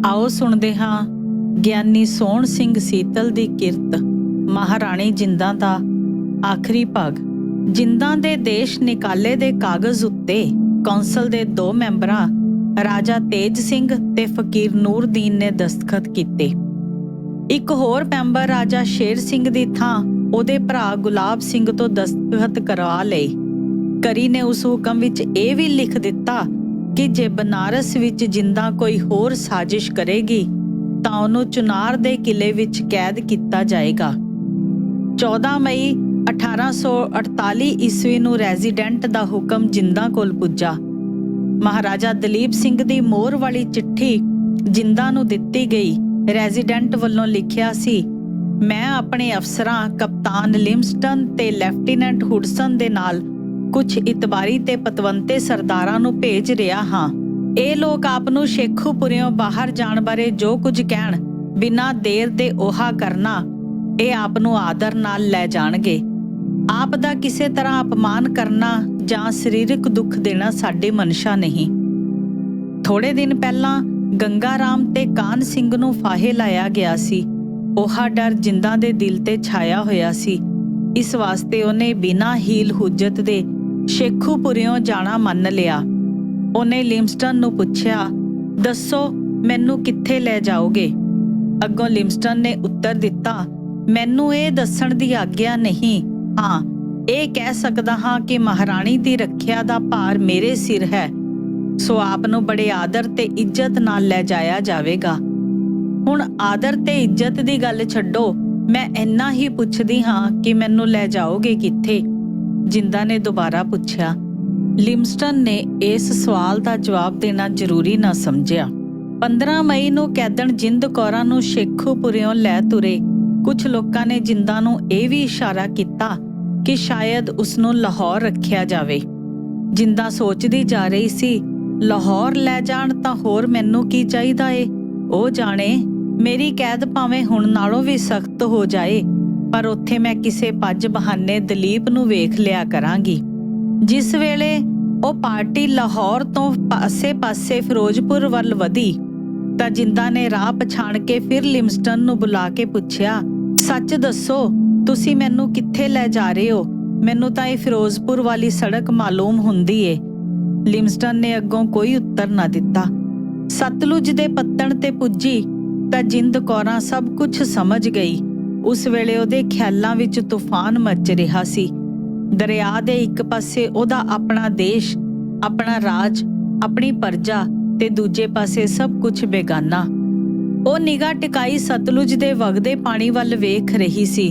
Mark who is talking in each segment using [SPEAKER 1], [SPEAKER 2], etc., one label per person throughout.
[SPEAKER 1] आओ सुनते हाँ ਗਿਆਨੀ ਸੋਹਣ ਸਿੰਘ ਸੀਤਲ ਦੀ ਕਿਰਤ ਮਹਾਰਾਣੀ ਜਿੰਦਾਂ ਦਾ ਆਖਰੀ ਭਾਗ। ਜਿੰਦਾਂ ਦੇ ਦੇਸ਼ ਨਿਕਾਲੇ ਦੇ ਕਾਗਜ਼ ਉੱਤੇ ਕੌਂਸਲ ਦੇ 2 ਮੈਂਬਰਾਂ ਰਾਜਾ ਤੇਜ ਸਿੰਘ ਤੇ ਫਕੀਰ ਨੂਰਦੀਨ ਨੇ ਦਸਤਖਤ ਕੀਤੇ। ਇੱਕ ਹੋਰ ਮੈਂਬਰ ਰਾਜਾ ਸ਼ੇਰ ਸਿੰਘ ਦੀ ਥਾਂ ਉਹਦੇ ਭਰਾ ਗੁਲਾਬ ਸਿੰਘ ਤੋਂ ਦਸਤਖਤ ਕਰਵਾ ਲਏ। ਕਰੀ ਨੇ ਉਸ ਹੁਕਮ ਵਿੱਚ ਇਹ ਵੀ ਲਿਖ ਦਿੱਤਾ ਕਿ ਜੇ ਬਨਾਰਸ ਵਿੱਚ ਜਿੰਦਾਂ ਕੋਈ ਹੋਰ ਸਾਜ਼ਿਸ਼ ਕਰੇਗੀ ਤਾਂ ਉਹਨੂੰ ਚੁਨਾਰ ਦੇ ਕਿਲੇ ਵਿੱਚ ਕੈਦ ਕੀਤਾ ਜਾਏਗਾ। 14 ਮਈ 1848 ਈਸਵੀ ਨੂੰ ਰੈਜ਼ੀਡੈਂਟ ਦਾ ਹੁਕਮ ਜਿੰਦਾਂ ਕੋਲ ਪੁੱਜਾ। ਮਹਾਰਾਜਾ ਦਲੀਪ ਸਿੰਘ ਦੀ ਮੋਹਰ ਵਾਲੀ ਚਿੱਠੀ ਜਿੰਦਾਂ ਨੂੰ ਦਿੱਤੀ ਗਈ। ਰੈਜ਼ੀਡੈਂਟ ਵੱਲੋਂ ਲਿਖਿਆ ਸੀ, ਮੈਂ ਆਪਣੇ ਅਫਸਰਾਂ ਕਪਤਾਨ ਲਿਮਸਟਨ ਤੇ ਲੈਫਟੀਨੈਂਟ ਹੁਡਸਨ ਦੇ ਨਾਲ ਕੁਝ ਇਤਬਾਰੀ ਤੇ ਪਤਵੰਤੇ ਸਰਦਾਰਾਂ ਨੂੰ ਭੇਜ ਰਿਹਾ ਹਾਂ। ਇਹ ਲੋਕ ਆਪ ਨੂੰ ਸ਼ੇਖੂਪੁਰਿਓਂ ਬਾਹਰ ਜਾਣ ਬਾਰੇ ਜੋ ਕੁਝ ਕਹਿਣ, ਬਿਨਾਂ ਦੇਰ ਦੇ ਉਹਾ ਕਰਨਾ। ਇਹ ਆਪ ਨੂੰ ਆਦਰ ਨਾਲ ਲੈ ਜਾਣਗੇ। ਆਪ ਦਾ ਕਿਸੇ ਤਰ੍ਹਾਂ ਅਪਮਾਨ ਕਰਨਾ ਜਾਂ ਸਰੀਰਕ ਦੁੱਖ ਦੇਣਾ ਸਾਡੇ ਮਨਸ਼ਾ ਨਹੀਂ। ਥੋੜੇ ਦਿਨ ਪਹਿਲਾਂ ਗੰਗਾ ਰਾਮ ਤੇ ਕਾਨ ਸਿੰਘ ਨੂੰ ਫਾਹੇ ਲਾਇਆ ਗਿਆ ਸੀ। ਉਹਾ ਡਰ ਜਿੰਦਾਂ ਦੇ ਦਿਲ ਤੇ ਛਾਇਆ ਹੋਇਆ ਸੀ। ਇਸ ਵਾਸਤੇ ਉਹਨੇ ਬਿਨਾਂ ਹੀਲ ਹੁਜਤ ਦੇ ਸ਼ੇਖੂਪੁਰਿਓਂ ਜਾਣਾ ਮੰਨ ਲਿਆ। ਉਹਨੇ ਲਿਮਸਟਨ ਨੂੰ ਪੁੱਛਿਆ, ਦੱਸੋ ਮੈਨੂੰ ਕਿੱਥੇ ਲੈ ਜਾਓਗੇ? ਅੱਗੋਂ ਲਿਮਸਟਨ ਨੇ ਉੱਤਰ ਦਿੱਤਾ, ਮੈਨੂੰ ਇਹ ਦੱਸਣ ਦੀ ਆਗਿਆ ਨਹੀਂ। ਹਾਂ, ਇਹ ਕਹਿ ਸਕਦਾ ਹਾਂ ਕਿ ਮਹਾਰਾਣੀ ਦੀ ਰੱਖਿਆ ਦਾ ਭਾਰ ਮੇਰੇ ਸਿਰ ਹੈ, ਸੋ ਆਪ ਨੂੰ ਬੜੇ ਆਦਰ ਤੇ ਇੱਜ਼ਤ ਨਾਲ ਲੈ ਜਾਇਆ ਜਾਵੇਗਾ। ਹੁਣ ਆਦਰ ਤੇ ਇੱਜ਼ਤ ਦੀ ਗੱਲ ਛੱਡੋ, ਮੈਂ ਇੰਨਾ ਹੀ ਪੁੱਛਦੀ ਹਾਂ ਕਿ ਮੈਨੂੰ ਲੈ ਜਾਓਗੇ ਕਿੱਥੇ? ਜਿੰਦਾਂ ਨੇ ਦੁਬਾਰਾ ਪੁੱਛਿਆ। ਲਿਮਸਟਨ ਨੇ ਇਸ ਸਵਾਲ ਦਾ ਜਵਾਬ ਦੇਣਾ ਜ਼ਰੂਰੀ ਨਾ ਸਮਝਿਆ। 15 ਮਈ ਨੂੰ ਕੈਦਣ ਜਿੰਦ ਕੌਰਾਂ ਨੂੰ ਸ਼ੇਖੂਪੁਰਿਓਂ ਲੈ ਤੁਰੇ। ਕੁਝ ਲੋਕਾਂ ਨੇ ਜਿੰਦਾਂ ਨੂੰ ਇਹ ਵੀ ਇਸ਼ਾਰਾ ਕੀਤਾ ਕਿ ਸ਼ਾਇਦ ਉਸਨੂੰ ਲਾਹੌਰ ਰੱਖਿਆ ਜਾਵੇ। ਜਿੰਦਾਂ ਸੋਚਦੀ ਜਾ ਰਹੀ ਸੀ, ਲਾਹੌਰ ਲੈ ਜਾਣ ਤਾਂ ਹੋਰ ਮੈਨੂੰ ਕੀ ਚਾਹੀਦਾ ਏ? ਉਹ ਜਾਣੇ, ਮੇਰੀ ਕੈਦ ਭਾਵੇਂ ਹੁਣ ਨਾਲੋਂ ਵੀ ਸਖਤ ਹੋ ਜਾਏ, ਪਰ ਉੱਥੇ ਮੈਂ ਕਿਸੇ ਪੱਜ ਬਹਾਨੇ ਦਲੀਪ ਨੂੰ ਵੇਖ ਲਿਆ ਕਰਾਂਗੀ। ਜਿਸ ਵੇਲੇ ਉਹ ਪਾਰਟੀ ਲਾਹੌਰ ਤੋਂ ਪਾਸੇ ਫਿਰੋਜ਼ਪੁਰ ਵੱਲ ਵਧੀ ਤਾਂ ਜਿੰਦਾਂ ਨੇ ਰਾਹ ਪਛਾਣ ਕੇ ਫਿਰ ਲਿਮਸਟਨ ਨੂੰ ਬੁਲਾ ਕੇ ਪੁੱਛਿਆ, ਸੱਚ ਦੱਸੋ ਤੁਸੀਂ ਮੈਨੂੰ ਕਿੱਥੇ ਲੈ ਜਾ ਰਹੇ ਹੋ? ਮੈਨੂੰ ਤਾਂ ਇਹ ਫਿਰੋਜ਼ਪੁਰ ਵਾਲੀ ਸੜਕ ਮਾਲੂਮ ਹੁੰਦੀ ਏ। ਲਿਮਸਟਨ ਨੇ ਅੱਗੋਂ ਕੋਈ ਉੱਤਰ ਨਾ ਦਿੱਤਾ। ਸਤਲੁਜ ਦੇ ਪੱਤਣ ਤੇ ਪੁੱਜੀ ਤਾਂ ਜਿੰਦ ਕੌਰਾਂ ਸਭ ਕੁਝ ਸਮਝ ਗਈ। ਉਸ ਵੇਲੇ ਉਹਦੇ ਖਿਆਲਾਂ ਵਿੱਚ ਤੂਫਾਨ ਮਚ ਰਿਹਾ ਸੀ। ਦਰਿਆ ਦੇ ਇੱਕ ਪਾਸੇ ਉਹਦਾ ਆਪਣਾ ਦੇਸ਼, ਆਪਣਾ ਰਾਜ, ਆਪਣੀ ਪਰਜਾ ਤੇ ਦੂਜੇ ਪਾਸੇ ਸਭ ਕੁਝ ਬੇਗਾਨਾ। ਉਹ ਨਿਗਾਹ ਟਿਕਾਈ ਸਤਲੁਜ ਦੇ ਵਗਦੇ ਪਾਣੀ ਵੱਲ ਵੇਖ ਰਹੀ ਸੀ।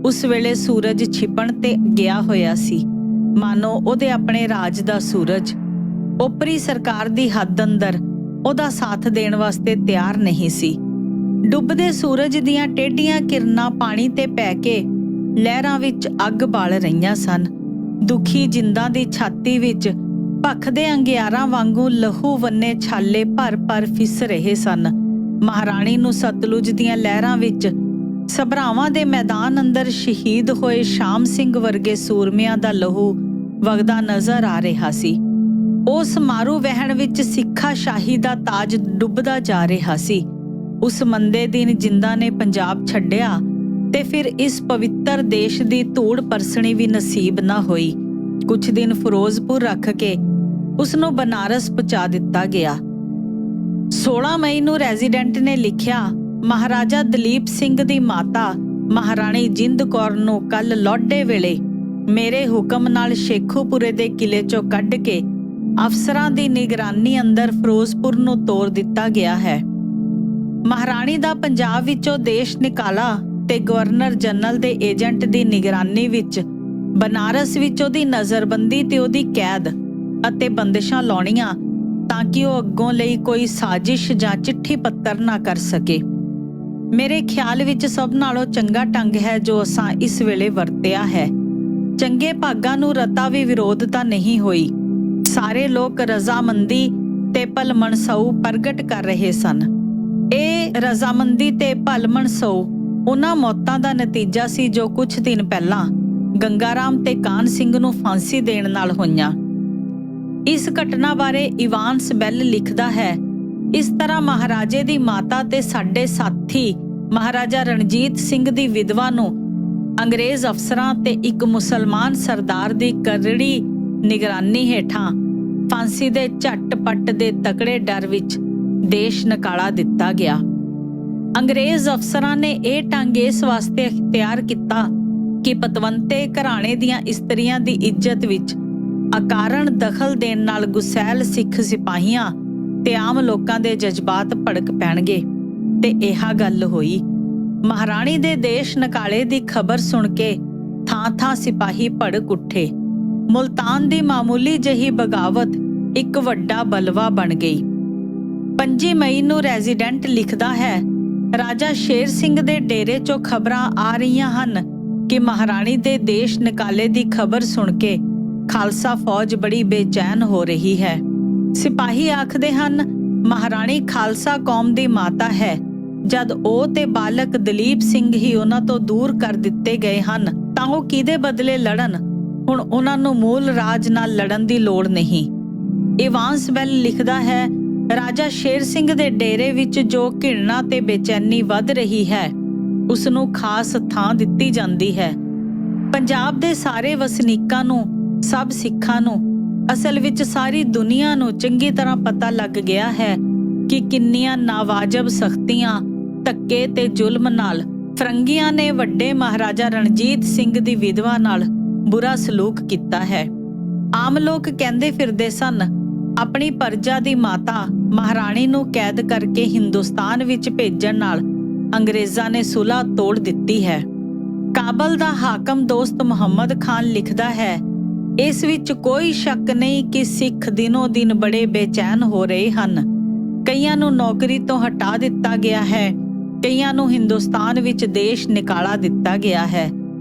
[SPEAKER 1] ਉਸ ਵੇਲੇ ਸੂਰਜ ਛਿਪਣ ਤੇ ਗਿਆ ਹੋਇਆ ਸੀ, ਮਾਨੋ ਉਹਦੇ ਆਪਣੇ ਰਾਜ ਦਾ ਸੂਰਜ ਓਪਰੀ ਸਰਕਾਰ ਦੀ ਹੱਦ ਅੰਦਰ ਉਹਦਾ ਸਾਥ ਦੇਣ ਵਾਸਤੇ ਤਿਆਰ ਨਹੀਂ ਸੀ। ਡੁੱਬਦੇ ਸੂਰਜ ਦੀਆਂ ਟੇਢੀਆਂ ਕਿਰਨਾਂ ਪਾਣੀ ਤੇ ਪੈ ਕੇ ਲਹਿਰਾਂ ਵਿੱਚ ਅੱਗ ਬਾਲ ਰਹੀਆਂ ਸਨ। ਦੁਖੀ ਜਿੰਦਾਂ ਦੀ ਛਾਤੀ ਵਿੱਚ ਭਖਦੇ ਅੰਗਿਆਰਾਂ ਵਾਂਗੂ ਲਹੂ ਵੰਨੇ ਛਾਲੇ ਭਰ ਫਿਸ ਰਹੇ ਸਨ। ਮਹਾਰਾਣੀ ਨੂੰ ਸਤਲੁਜ ਦੀਆਂ ਲਹਿਰਾਂ ਵਿੱਚ ਸਭਰਾਵਾਂ ਦੇ ਮੈਦਾਨ ਅੰਦਰ ਸ਼ਹੀਦ ਹੋਏ ਸ਼ਾਮ ਸਿੰਘ ਵਰਗੇ ਸੂਰਮਿਆਂ ਦਾ ਲਹੂ ਵਗਦਾ ਨਜ਼ਰ ਆ ਰਿਹਾ ਸੀ। ਉਸ ਮਾਰੂ ਵਹਿਣ ਵਿੱਚ ਸਿੱਖਾ ਸ਼ਾਹੀ ਦਾ ਤਾਜ ਡੁੱਬਦਾ ਜਾ ਰਿਹਾ ਸੀ। ਉਸ ਮੰਦੇ ਦਿਨ ਜਿੰਦਾਂ ਨੇ ਪੰਜਾਬ ਛੱਡਿਆ ਤੇ ਫਿਰ ਇਸ ਪਵਿੱਤਰ ਦੇਸ਼ ਦੀ ਧੂੜ ਪਰਸਣੀ ਵੀ ਨਸੀਬ ਨਾ ਹੋਈ। ਕੁਝ ਦਿਨ ਫਿਰੋਜ਼ਪੁਰ ਰੱਖ ਕੇ ਉਸਨੂੰ ਬਨਾਰਸ ਪਹੁੰਚਾ ਦਿੱਤਾ ਗਿਆ। 16 ਮਈ ਨੂੰ ਰੈਜ਼ੀਡੈਂਟ ਨੇ ਲਿਖਿਆ, ਮਹਾਰਾਜਾ ਦਲੀਪ ਸਿੰਘ ਦੀ ਮਾਤਾ ਮਹਾਰਾਣੀ ਜਿੰਦ ਕੌਰ ਨੂੰ ਕੱਲ ਲੌਡੇ ਵੇਲੇ ਮੇਰੇ ਹੁਕਮ ਨਾਲ ਸ਼ੇਖੂਪੁਰੇ ਦੇ ਕਿਲੇ ਚੋਂ ਕੱਢ ਕੇ ਅਫਸਰਾਂ ਦੀ ਨਿਗਰਾਨੀ ਅੰਦਰ ਫਿਰੋਜ਼ਪੁਰ ਨੂੰ ਤੋਰ ਦਿੱਤਾ ਗਿਆ ਹੈ। ਮਹਾਰਾਣੀ ਦਾ ਪੰਜਾਬ ਵਿੱਚੋਂ ਦੇਸ਼ ਨਿਕਾਲਾ ਤੇ ਗਵਰਨਰ ਜਨਰਲ ਦੇ ਏਜੰਟ ਦੀ ਨਿਗਰਾਨੀ ਵਿੱਚ ਬਨਾਰਸ ਵਿੱਚ ਉਹਦੀ ਨਜ਼ਰਬੰਦੀ ਤੇ ਉਹਦੀ ਕੈਦ ਅਤੇ ਬੰਦਿਸ਼ਾਂ ਲਾਉਣੀਆਂ ਤਾਂ ਕਿ ਉਹ ਅੱਗੋਂ ਲਈ ਕੋਈ ਸਾਜ਼ਿਸ਼ ਜਾਂ ਚਿੱਠੀ ਪੱਤਰ ਨਾ ਕਰ ਸਕੇ। ਮੇਰੇ ਖਿਆਲ ਵਿੱਚ ਸਭ ਨਾਲੋਂ ਚੰਗਾ ਢੰਗ ਹੈ ਜੋ ਅਸਾਂ ਇਸ ਵੇਲੇ ਵਰਤਿਆ ਹੈ। ਚੰਗੇ ਭਾਗਾਂ ਨੂੰ ਰਤਾ ਵੀ ਵਿਰੋਧਤਾ ਨਹੀਂ ਹੋਈ। ਸਾਰੇ ਲੋਕ ਰਜ਼ਾਮੰਦੀ ਤੇ ਭਲਮਣਸਊ ਪ੍ਰਗਟ ਕਰ ਰਹੇ ਸਨ। ਇਹ ਰਜ਼ਾਮੰਦੀ ਤੇ ਭਲਮਣਸਊ ਉਹਨਾਂ ਮੌਤਾਂ ਦਾ ਨਤੀਜਾ ਸੀ ਜੋ ਕੁਝ ਦਿਨ ਪਹਿਲਾਂ ਗੰਗਾ ਰਾਮ ਤੇ ਕਾਨ ਸਿੰਘ ਨੂੰ ਫਾਂਸੀ ਦੇਣ ਨਾਲ ਹੋਈਆਂ। ਇਸ ਘਟਨਾ ਬਾਰੇ ਇਵਾਨਸ ਬੈਲ ਲਿਖਦਾ ਹੈ, ਇਸ ਤਰ੍ਹਾਂ ਮਹਾਰਾਜੇ ਦੀ ਮਾਤਾ ਤੇ ਸਾਡੇ ਸਾਥੀ ਮਹਾਰਾਜਾ ਰਣਜੀਤ ਸਿੰਘ ਦੀ ਵਿਧਵਾ ਨੂੰ ਅੰਗਰੇਜ਼ ਅਫਸਰਾਂ ਤੇ ਇੱਕ ਮੁਸਲਮਾਨ ਸਰਦਾਰ ਦੀ ਕਰੜੀ ਨਿਗਰਾਨੀ ਹੇਠਾਂ ਫਾਂਸੀ ਦੇ ਝੱਟ-ਪੱਟ ਦੇ ਤਕੜੇ ਡਰ ਵਿੱਚ ਦੇਸ਼ ਨਿਕਾਲਾ ਦਿੱਤਾ ਗਿਆ। ਅੰਗਰੇਜ਼ ਅਫਸਰਾਂ ਨੇ ਇਹ ਢੰਗ ਇਸ ਵਾਸਤੇ ਅਖਤਿਆਰ ਕੀਤਾ ਕਿ ਪਤਵੰਤੇ ਘਰਾਣੇ ਦੀਆਂ ਇਸਤਰੀਆਂ ਦੀ ਇੱਜ਼ਤ ਵਿੱਚ ਅਕਾਰਨ ਦਖਲ ਦੇਣ ਨਾਲ ਗੁਸੈਲ ਸਿੱਖ ਸਿਪਾਹੀਆਂ ਤੇ ਆਮ ਲੋਕਾਂ ਦੇ ਜਜ਼ਬਾਤ ਭੜਕ ਪੈਣਗੇ ਤੇ ਇਹ ਗੱਲ ਹੋਈ। ਮਹਾਰਾਣੀ ਦੇ ਦੇਸ਼ ਨਿਕਾਲੇ ਦੀ ਖਬਰ ਸੁਣ ਕੇ ਥਾਂ-ਥਾਂ ਸਿਪਾਹੀ ਭੜਕ ਉੱਠੇ। ਮੁਲਤਾਨ ਦੀ ਮਾਮੂਲੀ ਜਿਹੀ ਬਗਾਵਤ ਇੱਕ ਵੱਡਾ ਬਲਵਾ ਬਣ ਗਈ। 5 ਮਈ ਨੂੰ ਰੈਜ਼ੀਡੈਂਟ ਲਿਖਦਾ ਹੈ, ਰਾਜਾ ਸ਼ੇਰ ਸਿੰਘ ਦੇ ਡੇਰੇ 'ਚੋਂ ਖਬਰਾਂ ਆ ਰਹੀਆਂ ਹਨ ਕਿ ਮਹਾਰਾਣੀ ਦੇ ਦੇਸ਼ ਨਿਕਾਲੇ ਦੀ ਖਬਰ ਸੁਣ ਕੇ ਖਾਲਸਾ ਫੌਜ ਬੜੀ ਬੇਚੈਨ ਹੋ ਰਹੀ ਹੈ। ਸਿਪਾਹੀ ਆਖਦੇ ਹਨ, ਮਹਾਰਾਣੀ ਖਾਲਸਾ ਕੌਮ ਦੀ ਮਾਤਾ ਹੈ। ਜਦ ਉਹ ਤੇ ਬਾਲਕ ਦਲੀਪ ਸਿੰਘ ਹੀ ਉਹਨਾਂ ਤੋਂ ਦੂਰ ਕਰ ਦਿੱਤੇ ਗਏ ਹਨ ਤਾਂ ਉਹ ਕਿਹਦੇ ਬਦਲੇ ਲੜਨ? ਹੁਣ ਉਹਨਾਂ ਨੂੰ ਮੂਲ ਰਾਜ ਨਾਲ ਲੜਨ ਦੀ ਲੋੜ ਨਹੀਂ। ਇਵਾਂਸ ਬੈਲ ਲਿਖਦਾ ਹੈ, ਰਾਜਾ ਸ਼ੇਰ ਸਿੰਘ ਦੇ ਡੇਰੇ ਵਿੱਚ ਜੋ ਘਿਰਣਾ ਤੇ ਬੇਚੈਨੀ ਵੱਧ ਰਹੀ ਹੈ ਉਸ ਨੂੰ ਖਾਸ ਥਾਂ ਦਿੱਤੀ ਜਾਂਦੀ ਹੈ। ਪੰਜਾਬ ਦੇ ਸਾਰੇ ਵਸਨੀਕਾਂ ਨੂੰ, ਸਭ ਸਿੱਖਾਂ ਨੂੰ, ਅਸਲ ਵਿੱਚ ਸਾਰੀ ਦੁਨੀਆ ਨੂੰ ਚੰਗੀ ਤਰ੍ਹਾਂ ਪਤਾ ਲੱਗ ਗਿਆ ਹੈ ਕਿ ਕਿੰਨੀਆਂ ਨਾਵਾਜਬ ਸਖਤੀਆਂ, ਧੱਕੇ ਤੇ ਜ਼ੁਲਮ ਨਾਲ ਫਰੰਗੀਆਂ ਨੇ ਵੱਡੇ ਮਹਾਰਾਜਾ ਰਣਜੀਤ ਸਿੰਘ ਦੀ ਵਿਧਵਾ ਨਾਲ ਬੁਰਾ ਸਲੂਕ ਕੀਤਾ ਹੈ। ਆਮ ਲੋਕ ਕਹਿੰਦੇ ਫਿਰਦੇ ਸਨ, ਆਪਣੀ ਪਰਜਾ ਦੀ ਮਾਤਾ ਮਹਾਰਾਣੀ ਨੂੰ ਕੈਦ ਕਰਕੇ ਹਿੰਦੁਸਤਾਨ ਵਿੱਚ ਭੇਜਣ ਨਾਲ ਅੰਗਰੇਜ਼ਾਂ ਨੇ ਸੁਲ੍ਹਾ ਤੋੜ ਦਿੱਤੀ ਹੈ। ਕਾਬਲ ਦਾ ਹਾਕਮ ਦੋਸਤ ਮੁਹੰਮਦ ਖਾਨ ਲਿਖਦਾ ਹੈ, ਇਸ ਵਿੱਚ ਕੋਈ ਸ਼ੱਕ ਨਹੀਂ ਕਿ ਸਿੱਖ ਦਿਨੋਂ ਦਿਨ ਬੜੇ ਬੇਚੈਨ ਹੋ ਰਹੇ ਹਨ। ਕਈਆਂ ਨੂੰ ਨੌਕਰੀ ਤੋਂ ਹਟਾ ਦਿੱਤਾ ਗਿਆ ਹੈ, ਕਈਆਂ ਨੂੰ ਹਿੰਦੁਸਤਾਨ ਵਿੱਚ ਦੇਸ਼ ਨਿਕਾਲਾ ਦਿੱਤਾ ਗਿਆ ਹੈ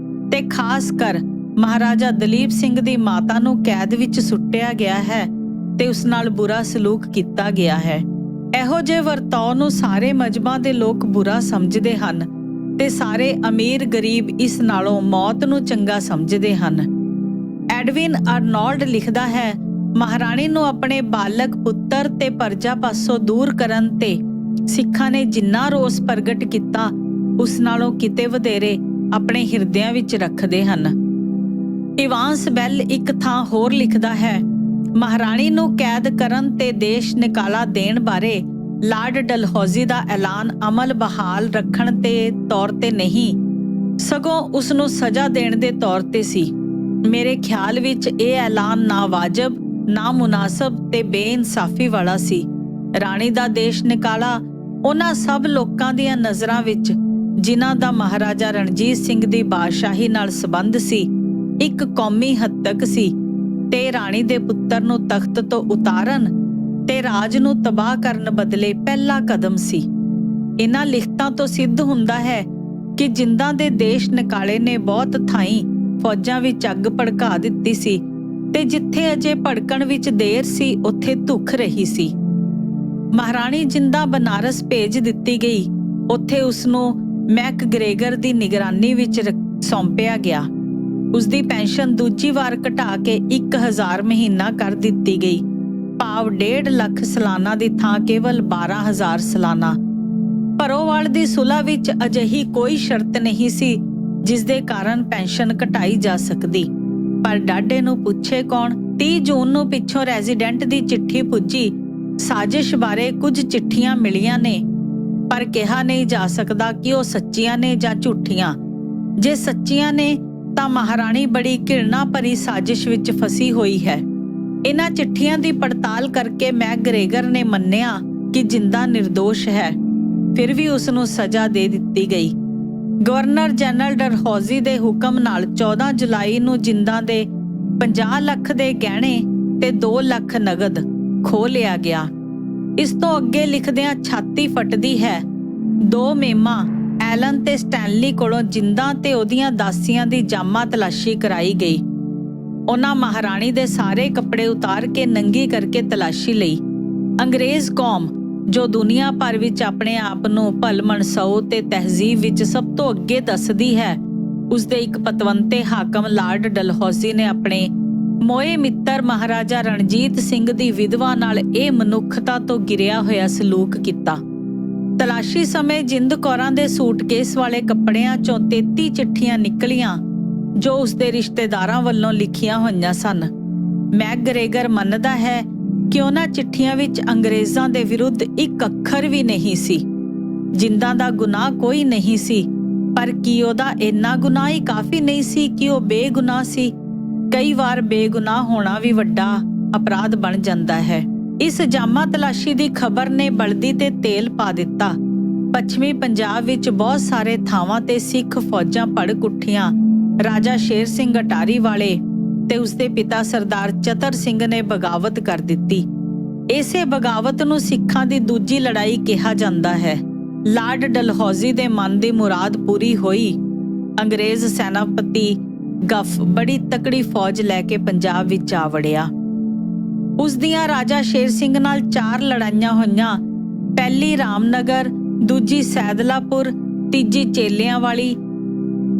[SPEAKER 1] ਤੇ ਖਾਸ ਕਰ ਮਹਾਰਾਜਾ ਦਲੀਪ ਸਿੰਘ ਦੀ ਮਾਤਾ ਨੂੰ ਕੈਦ ਵਿੱਚ ਸੁੱਟਿਆ ਗਿਆ ਹੈ ਤੇ ਉਸ ਨਾਲ ਬੁਰਾ ਸਲੂਕ ਕੀਤਾ ਗਿਆ ਹੈ। ਇਹੋ ਜਿਹੇ ਵਰਤਾਓ ਨੂੰ ਸਾਰੇ ਮਜ਼ਹਬਾਂ ਦੇ ਲੋਕ ਬੁਰਾ ਸਮਝਦੇ ਹਨ ਤੇ ਸਾਰੇ ਅਮੀਰ ਗਰੀਬ ਇਸ ਨਾਲੋਂ ਮੌਤ ਨੂੰ ਚੰਗਾ ਸਮਝਦੇ ਹਨ। ਐਡਵਿਨ ਅਰਨੋਲਡ ਲਿਖਦਾ ਹੈ, ਮਹਾਰਾਣੀ ਨੂੰ ਆਪਣੇ ਬਾਲਕ ਪੁੱਤਰ ਤੇ ਪਰਜਾ ਪਾਸੋਂ ਦੂਰ ਕਰਨ ਤੇ ਸਿੱਖਾਂ ਨੇ ਜਿੰਨਾ ਰੋਸ ਪ੍ਰਗਟ ਕੀਤਾ ਉਸ ਨਾਲੋਂ ਕਿਤੇ ਵਧੇਰੇ ਆਪਣੇ ਹਿਰਦਿਆਂ ਵਿੱਚ ਰੱਖਦੇ ਹਨ। ਇਵਾਂਸ ਬੈਲ ਇੱਕ ਥਾਂ ਹੋਰ ਲਿਖਦਾ ਹੈ, ਮਹਾਰਾਣੀ ਨੂੰ ਕੈਦ ਕਰਨ ਤੇ ਦੇਸ਼ ਨਿਕਾਲਾ ਦੇਣ ਬਾਰੇ ਲਾਰਡ ਡਲਹੌਜ਼ੀ ਦਾ ਐਲਾਨ ਅਮਲ ਬਹਾਲ ਰੱਖਣ ਦੇ ਤੌਰ ਤੇ ਨਹੀਂ, ਸਗੋਂ ਉਸ ਨੂੰ ਸਜ਼ਾ ਦੇਣ ਦੇ ਤੌਰ ਤੇ ਸੀ। ਮੇਰੇ ਖਿਆਲ ਵਿੱਚ ਇਹ ਐਲਾਨ ਨਾਵਾਜਬ, ਨਾਮੁਨਾਸਬ ਤੇ ਬੇਇਨਸਾਫੀ ਵਾਲਾ ਸੀ। ਰਾਣੀ ਦਾ ਦੇਸ਼ ਨਿਕਾਲਾ ਉਹਨਾਂ ਸਭ ਲੋਕਾਂ ਦੀਆਂ ਨਜ਼ਰਾਂ ਵਿੱਚ ਜਿਨ੍ਹਾਂ ਦਾ ਮਹਾਰਾਜਾ ਰਣਜੀਤ ਸਿੰਘ ਦੀ ਬਾਦਸ਼ਾਹੀ ਨਾਲ ਸੰਬੰਧ ਸੀ, ਇੱਕ ਕੌਮੀ ਹੱਤਕ ਸੀ ਤੇ ਰਾਣੀ ਦੇ ਪੁੱਤਰ ਨੂੰ ਤਖਤ ਤੋਂ ਉਤਾਰਨ ਤੇ ਰਾਜ ਨੂੰ ਤਬਾਹ ਕਰਨ ਬਦਲੇ ਪਹਿਲਾ ਕਦਮ ਸੀ। ਇਹਨਾਂ ਲਿਖਤਾਂ ਤੋਂ ਸਿੱਧ ਹੁੰਦਾ ਹੈ ਕਿ ਜਿੰਦਾਂ ਦੇ ਦੇਸ਼ ਨਿਕਾਲੇ ਨੇ ਬਹੁਤ ਥਾਈਂ ਫੌਜਾਂ ਵਿੱਚ ਅੱਗ ਭੜਕਾ ਦਿੱਤੀ ਸੀ ਤੇ ਜਿੱਥੇ ਅਜੇ ਭੜਕਣ ਵਿੱਚ ਦੇਰ ਸੀ ਉੱਥੇ ਧੁੱਖ ਰਹੀ ਸੀ। ਮਹਾਰਾਣੀ ਜਿੰਦਾ ਬਨਾਰਸ ਭੇਜ ਦਿੱਤੀ ਗਈ, ਉੱਥੇ ਉਸ ਨੂੰ ਮੈਕਗ੍ਰੇਗਰ ਦੀ ਨਿਗਰਾਨੀ ਵਿੱਚ ਸੌਂਪਿਆ ਗਿਆ। ਉਸ ਦੀ ਪੈਨਸ਼ਨ ਦੂਜੀ ਵਾਰ ਘਟਾ ਕੇ 1000 ਮਹੀਨਾ ਕਰ ਦਿੱਤੀ ਗਈ, ਭਾਵ 1.5 ਲੱਖ ਸਾਲਾਨਾ ਦੀ ਥਾਂ ਕੇਵਲ 12,000 ਸਾਲਾਨਾ। ਭਰੋਵਾਲ ਦੀ ਸੁਲ੍ਹਾ ਵਿੱਚ ਅਜਿਹੀ ਕੋਈ ਸ਼ਰਤ ਨਹੀਂ ਸੀ ਜਿਸ ਦੇ ਕਾਰਨ ਪੈਨਸ਼ਨ ਘਟਾਈ ਜਾ ਸਕਦੀ, ਪਰ ਡਾਢੇ ਨੂੰ ਪੁੱਛੇ ਕੌਣ। 30 ਜੂਨ ਨੂੰ ਪਿੱਛੋਂ ਰੈਜ਼ੀਡੈਂਟ ਦੀ ਚਿੱਠੀ ਪੁੱਜੀ। ਸਾਜ਼ਿਸ਼ ਬਾਰੇ ਕੁਝ ਚਿੱਠੀਆਂ ਮਿਲੀਆਂ ਨੇ, ਪਰ ਕਿਹਾ ਨਹੀਂ ਜਾ ਸਕਦਾ ਕਿ ਉਹ ਸੱਚੀਆਂ ਨੇ ਜਾਂ ਝੂਠੀਆਂ। ਜੇ ਸੱਚੀਆਂ ਨੇ ਤਾਂ ਮਹਾਰਾਣੀ ਬੜੀ ਘਿਰਣਾ ਭਰੀ ਸਾਜ਼ਿਸ਼ ਵਿੱਚ ਫਸੀ ਹੋਈ ਹੈ। ਇਹਨਾਂ ਚਿੱਠੀਆਂ ਦੀ ਪੜਤਾਲ ਕਰਕੇ ਮੈਕਗ੍ਰੇਗਰ ਨੇ ਮੰਨਿਆ ਕਿ ਜਿੰਦਾ ਨਿਰਦੋਸ਼ ਹੈ, ਫਿਰ ਵੀ ਉਸ ਨੂੰ ਸਜ਼ਾ ਦੇ ਦਿੱਤੀ ਗਈ। ਗਵਰਨਰ ਜਨਰਲ ਡਲਹੌਜ਼ੀ ਦੇ ਹੁਕਮ ਨਾਲ 14 ਜੁਲਾਈ ਨੂੰ ਜਿੰਦਾ ਦੇ 50 ਲੱਖ ਦੇ ਗਹਿਣੇ ਤੇ 2 ਲੱਖ ਨਗਦ ਖੋਹ ਲਿਆ ਗਿਆ। ਇਸ ਤੋਂ ਅੱਗੇ ਲਿਖਦਿਆਂ ਛਾਤੀ ਫਟਦੀ ਹੈ। 2 ਮੇਮਾਂ ਐਲਨ ਤੇ ਸਟੈਨਲੀ ਕੋਲੋਂ ਜਿੰਦਾ ਤੇ ਉਹਦੀਆਂ ਦਾਸੀਆਂ ਦੀ ਜਾਮਾ ਤਲਾਸ਼ੀ ਕਰਾਈ ਗਈ। ਉਹਨਾਂ ਮਹਾਰਾਣੀ ਦੇ ਸਾਰੇ ਕੱਪੜੇ ਉਤਾਰ ਕੇ ਨੰਗੀ ਕਰਕੇ ਤਲਾਸ਼ੀ ਲਈ। ਅੰਗਰੇਜ਼ ਕੌਮ ਜੋ ਦੁਨੀਆ ਭਰ ਵਿੱਚ ਆਪਣੇ ਆਪ ਨੂੰ ਭਲਮਨਸਊ ਤੇ ਤਹਿਜ਼ੀਬ ਵਿੱਚ ਸਭ ਤੋਂ ਅੱਗੇ ਦੱਸਦੀ ਹੈ, ਉਸਦੇ ਇੱਕ ਪਤਵੰਤੇ ਹਾਕਮ ਲਾਰਡ ਡਲਹੌਜ਼ੀ ਨੇ ਆਪਣੇ ਮੋਏ ਮਿੱਤਰ ਮਹਾਰਾਜਾ ਰਣਜੀਤ ਸਿੰਘ ਦੀ ਵਿਧਵਾ ਨਾਲ ਇਹ ਮਨੁੱਖਤਾ ਤੋਂ ਗਿਰਿਆ ਹੋਇਆ ਸਲੂਕ ਕੀਤਾ। ਤਲਾਸ਼ੀ ਸਮੇਂ ਜਿੰਦ ਕੌਰਾਂ ਦੇ ਸੂਟਕੇਸ ਵਾਲੇ ਕੱਪੜਿਆਂ ਚੋਂ 33 ਚਿੱਠੀਆਂ ਨਿਕਲੀਆਂ ਜੋ ਉਸਦੇ ਰਿਸ਼ਤੇਦਾਰਾਂ ਵੱਲੋਂ ਲਿਖੀਆਂ ਹੋਈਆਂ ਸਨ। ਮੈਕਗ੍ਰੇਗਰ ਮੰਨਦਾ ਹੈ ਕਿ ਉਹਨਾਂ ਚਿੱਠੀਆਂ ਵਿੱਚ ਅੰਗਰੇਜ਼ਾਂ ਦੇ ਵਿਰੁੱਧ ਇੱਕ ਅੱਖਰ ਵੀ ਨਹੀਂ ਸੀ। ਜਿੰਦਾਂ ਦਾ ਗੁਨਾਹ ਕੋਈ ਨਹੀਂ ਸੀ, ਪਰ ਕੀ ਉਹਦਾ ਇੰਨਾ ਗੁਨਾਹ ਹੀ ਕਾਫੀ ਨਹੀਂ ਸੀ ਕਿ ਉਹ ਬੇਗੁਨਾਹ ਸੀ? ਕਈ ਵਾਰ ਬੇਗੁਨਾਹ ਹੋਣਾ ਵੀ ਵੱਡਾ ਅਪਰਾਧ ਬਣ ਜਾਂਦਾ ਹੈ। ਇਸ ਜਾਮਾ ਤਲਾਸ਼ੀ ਦੀ ਖਬਰ ਨੇ ਬਲਦੀ ਤੇ ਤੇਲ ਪਾ ਦਿੱਤਾ। ਪੱਛਮੀ ਪੰਜਾਬ ਵਿੱਚ ਬਹੁਤ ਸਾਰੇ ਥਾਵਾਂ ਤੇ ਸਿੱਖ ਫੌਜਾਂ ਭੜਕ ਉੱਠੀਆਂ। ਰਾਜਾ ਸ਼ੇਰ ਸਿੰਘ ਅਟਾਰੀ ਵਾਲੇ ਤੇ ਉਸਦੇ ਪਿਤਾ ਸਰਦਾਰ ਚਤਰ ਸਿੰਘ ਨੇ ਬਗਾਵਤ ਕਰ ਦਿੱਤੀ। ਇਸੇ ਬਗਾਵਤ ਨੂੰ ਸਿੱਖਾਂ ਦੀ ਦੂਜੀ ਲੜਾਈ ਕਿਹਾ ਜਾਂਦਾ ਹੈ। ਲਾਰਡ ਡਲਹੌਜ਼ੀ ਦੇ ਮਨ ਦੀ ਮੁਰਾਦ ਪੂਰੀ ਹੋਈ। ਅੰਗਰੇਜ਼ ਸੈਨਾਪਤੀ ਗੱਫ ਬੜੀ ਤਕੜੀ ਫੌਜ ਲੈ ਕੇ ਪੰਜਾਬ ਵਿੱਚ ਆ ਵੜਿਆ। ਉਸ ਦੀਆਂ ਰਾਜਾ ਸ਼ੇਰ ਸਿੰਘ ਨਾਲ 4 ਲੜਾਈਆਂ ਹੋਈਆਂ। ਪਹਿਲੀ ਰਾਮਨਗਰ, ਦੂਜੀ ਸੈਦਲਾਪੁਰ, ਤੀਜੀ ਚੇਲਿਆਂ ਵਾਲੀ।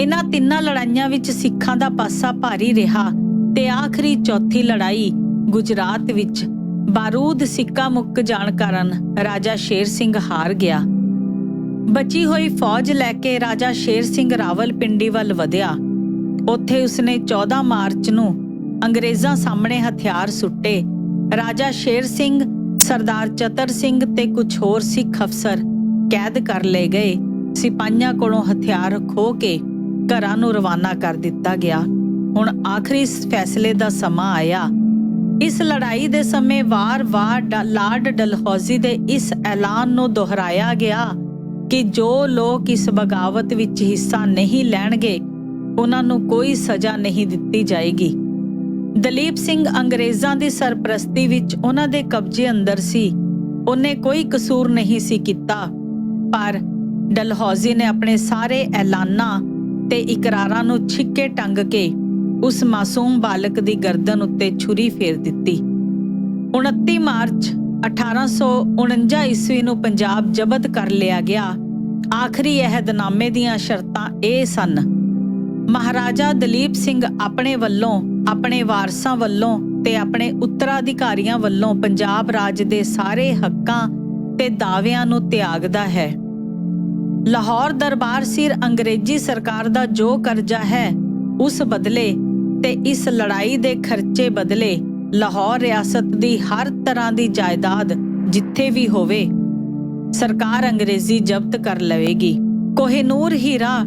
[SPEAKER 1] ਇਹਨਾਂ 3 ਲੜਾਈਆਂ ਵਿੱਚ ਸਿੱਖਾਂ ਦਾ ਪਾਸਾ ਭਾਰੀ ਰਿਹਾ ਤੇ ਆਖਰੀ ਚੌਥੀ ਲੜਾਈ ਗੁਜਰਾਤ ਵਿੱਚ ਬਾਰੂਦ ਸਿੱਕਾ ਮੁੱਕ ਜਾਣ ਕਾਰਨ ਰਾਜਾ ਸ਼ੇਰ ਸਿੰਘ ਹਾਰ ਗਿਆ। ਬਚੀ ਹੋਈ ਫੌਜ ਲੈ ਕੇ ਰਾਜਾ ਸ਼ੇਰ ਸਿੰਘ ਰਾਵਲਪਿੰਡੀ ਵੱਲ ਵਧਿਆ। ਉੱਥੇ ਉਸਨੇ 14 ਮਾਰਚ ਨੂੰ ਅੰਗਰੇਜ਼ਾਂ ਸਾਹਮਣੇ ਹਥਿਆਰ ਸੁੱਟੇ। ਰਾਜਾ ਸ਼ੇਰ ਸਿੰਘ, ਸਰਦਾਰ ਚਤਰ ਸਿੰਘ ਤੇ ਕੁਝ ਹੋਰ ਸਿੱਖ ਅਫਸਰ ਕੈਦ ਕਰ ਲਏ ਗਏ। ਸਿਪਾਹੀਆਂ ਕੋਲੋਂ ਹਥਿਆਰ ਖੋਹ ਕੇ ਘਰਾਂ ਨੂੰ ਰਵਾਨਾ ਕਰ ਦਿੱਤਾ ਗਿਆ। ਹੁਣ ਆਖਰੀ ਫੈਸਲੇ ਦਾ ਸਮਾਂ ਆਇਆ। ਇਸ ਲੜਾਈ ਦੇ ਸਮੇਂ ਵਾਰ-ਵਾਰ ਲਾਰਡ ਡਲਹੌਜ਼ੀ ਦੇ ਇਸ ਐਲਾਨ ਨੂੰ ਦੁਹਰਾਇਆ ਗਿਆ ਕਿ ਜੋ ਲੋਕ ਇਸ ਬਗਾਵਤ ਵਿੱਚ ਹਿੱਸਾ ਨਹੀਂ ਲੈਣਗੇ ਉਹਨਾਂ ਨੂੰ ਕੋਈ ਸਜ਼ਾ ਨਹੀਂ ਦਿੱਤੀ ਜਾਏਗੀ। ਦਲੀਪ ਸਿੰਘ ਅੰਗਰੇਜ਼ਾਂ ਦੀ ਸਰਪ੍ਰਸਤੀ ਵਿੱਚ ਉਹਨਾਂ ਦੇ ਕਬਜ਼ੇ ਅੰਦਰ ਸੀ। ਉਹਨੇ ਕੋਈ ਕਸੂਰ ਨਹੀਂ ਸੀ ਕੀਤਾ, ਪਰ ਡਲਹੌਜ਼ੀ ਨੇ ਆਪਣੇ ਸਾਰੇ ਐਲਾਨਾਂ ਤੇ ਇਕਰਾਰਾਂ ਨੂੰ ਛਿੱਕੇ ਟੰਗ ਕੇ ਉਸ ਮਾਸੂਮ ਬਾਲਕ ਦੀ ਗਰਦਨ ਉੱਤੇ ਛੁਰੀ ਫੇਰ ਦਿੱਤੀ। 29 ਮਾਰਚ 1849 ਈਸਵੀ ਨੂੰ ਪੰਜਾਬ ਜ਼ਬਤ ਕਰ ਲਿਆ ਗਿਆ। ਆਖਰੀ ਅਹਿਦਨਾਮੇ ਦੀਆਂ ਸ਼ਰਤਾਂ ਇਹ ਸਨ: ਮਹਾਰਾਜਾ ਦਲੀਪ ਸਿੰਘ ਆਪਣੇ ਵੱਲੋਂ, ਆਪਣੇ ਵਾਰਸਾਂ ਵੱਲੋਂ ਤੇ ਆਪਣੇ ਉੱਤਰਾਧਿਕਾਰੀਆਂ ਵੱਲੋਂ ਪੰਜਾਬ ਰਾਜ ਦੇ ਸਾਰੇ ਹੱਕਾਂ ਤੇ ਦਾਅਵਿਆਂ ਨੂੰ ਤਿਆਗਦਾ ਹੈ। ਲਾਹੌਰ ਦਰਬਾਰ ਸਿਰ ਅੰਗਰੇਜ਼ੀ ਸਰਕਾਰ ਦਾ ਜੋ ਕਰਜ਼ਾ ਹੈ ਉਸ ਬਦਲੇ ਤੇ ਇਸ ਲੜਾਈ ਦੇ ਖਰਚੇ ਬਦਲੇ ਲਾਹੌਰ ਰਿਆਸਤ ਦੀ ਹਰ ਤਰ੍ਹਾਂ ਦੀ ਜਾਇਦਾਦ ਜਿੱਥੇ ਵੀ ਹੋਵੇ ਸਰਕਾਰ ਅੰਗਰੇਜ਼ੀ ਜ਼ਬਤ ਕਰ ਲਵੇਗੀ। ਕੋਹਿਨੂਰ ਹੀਰਾ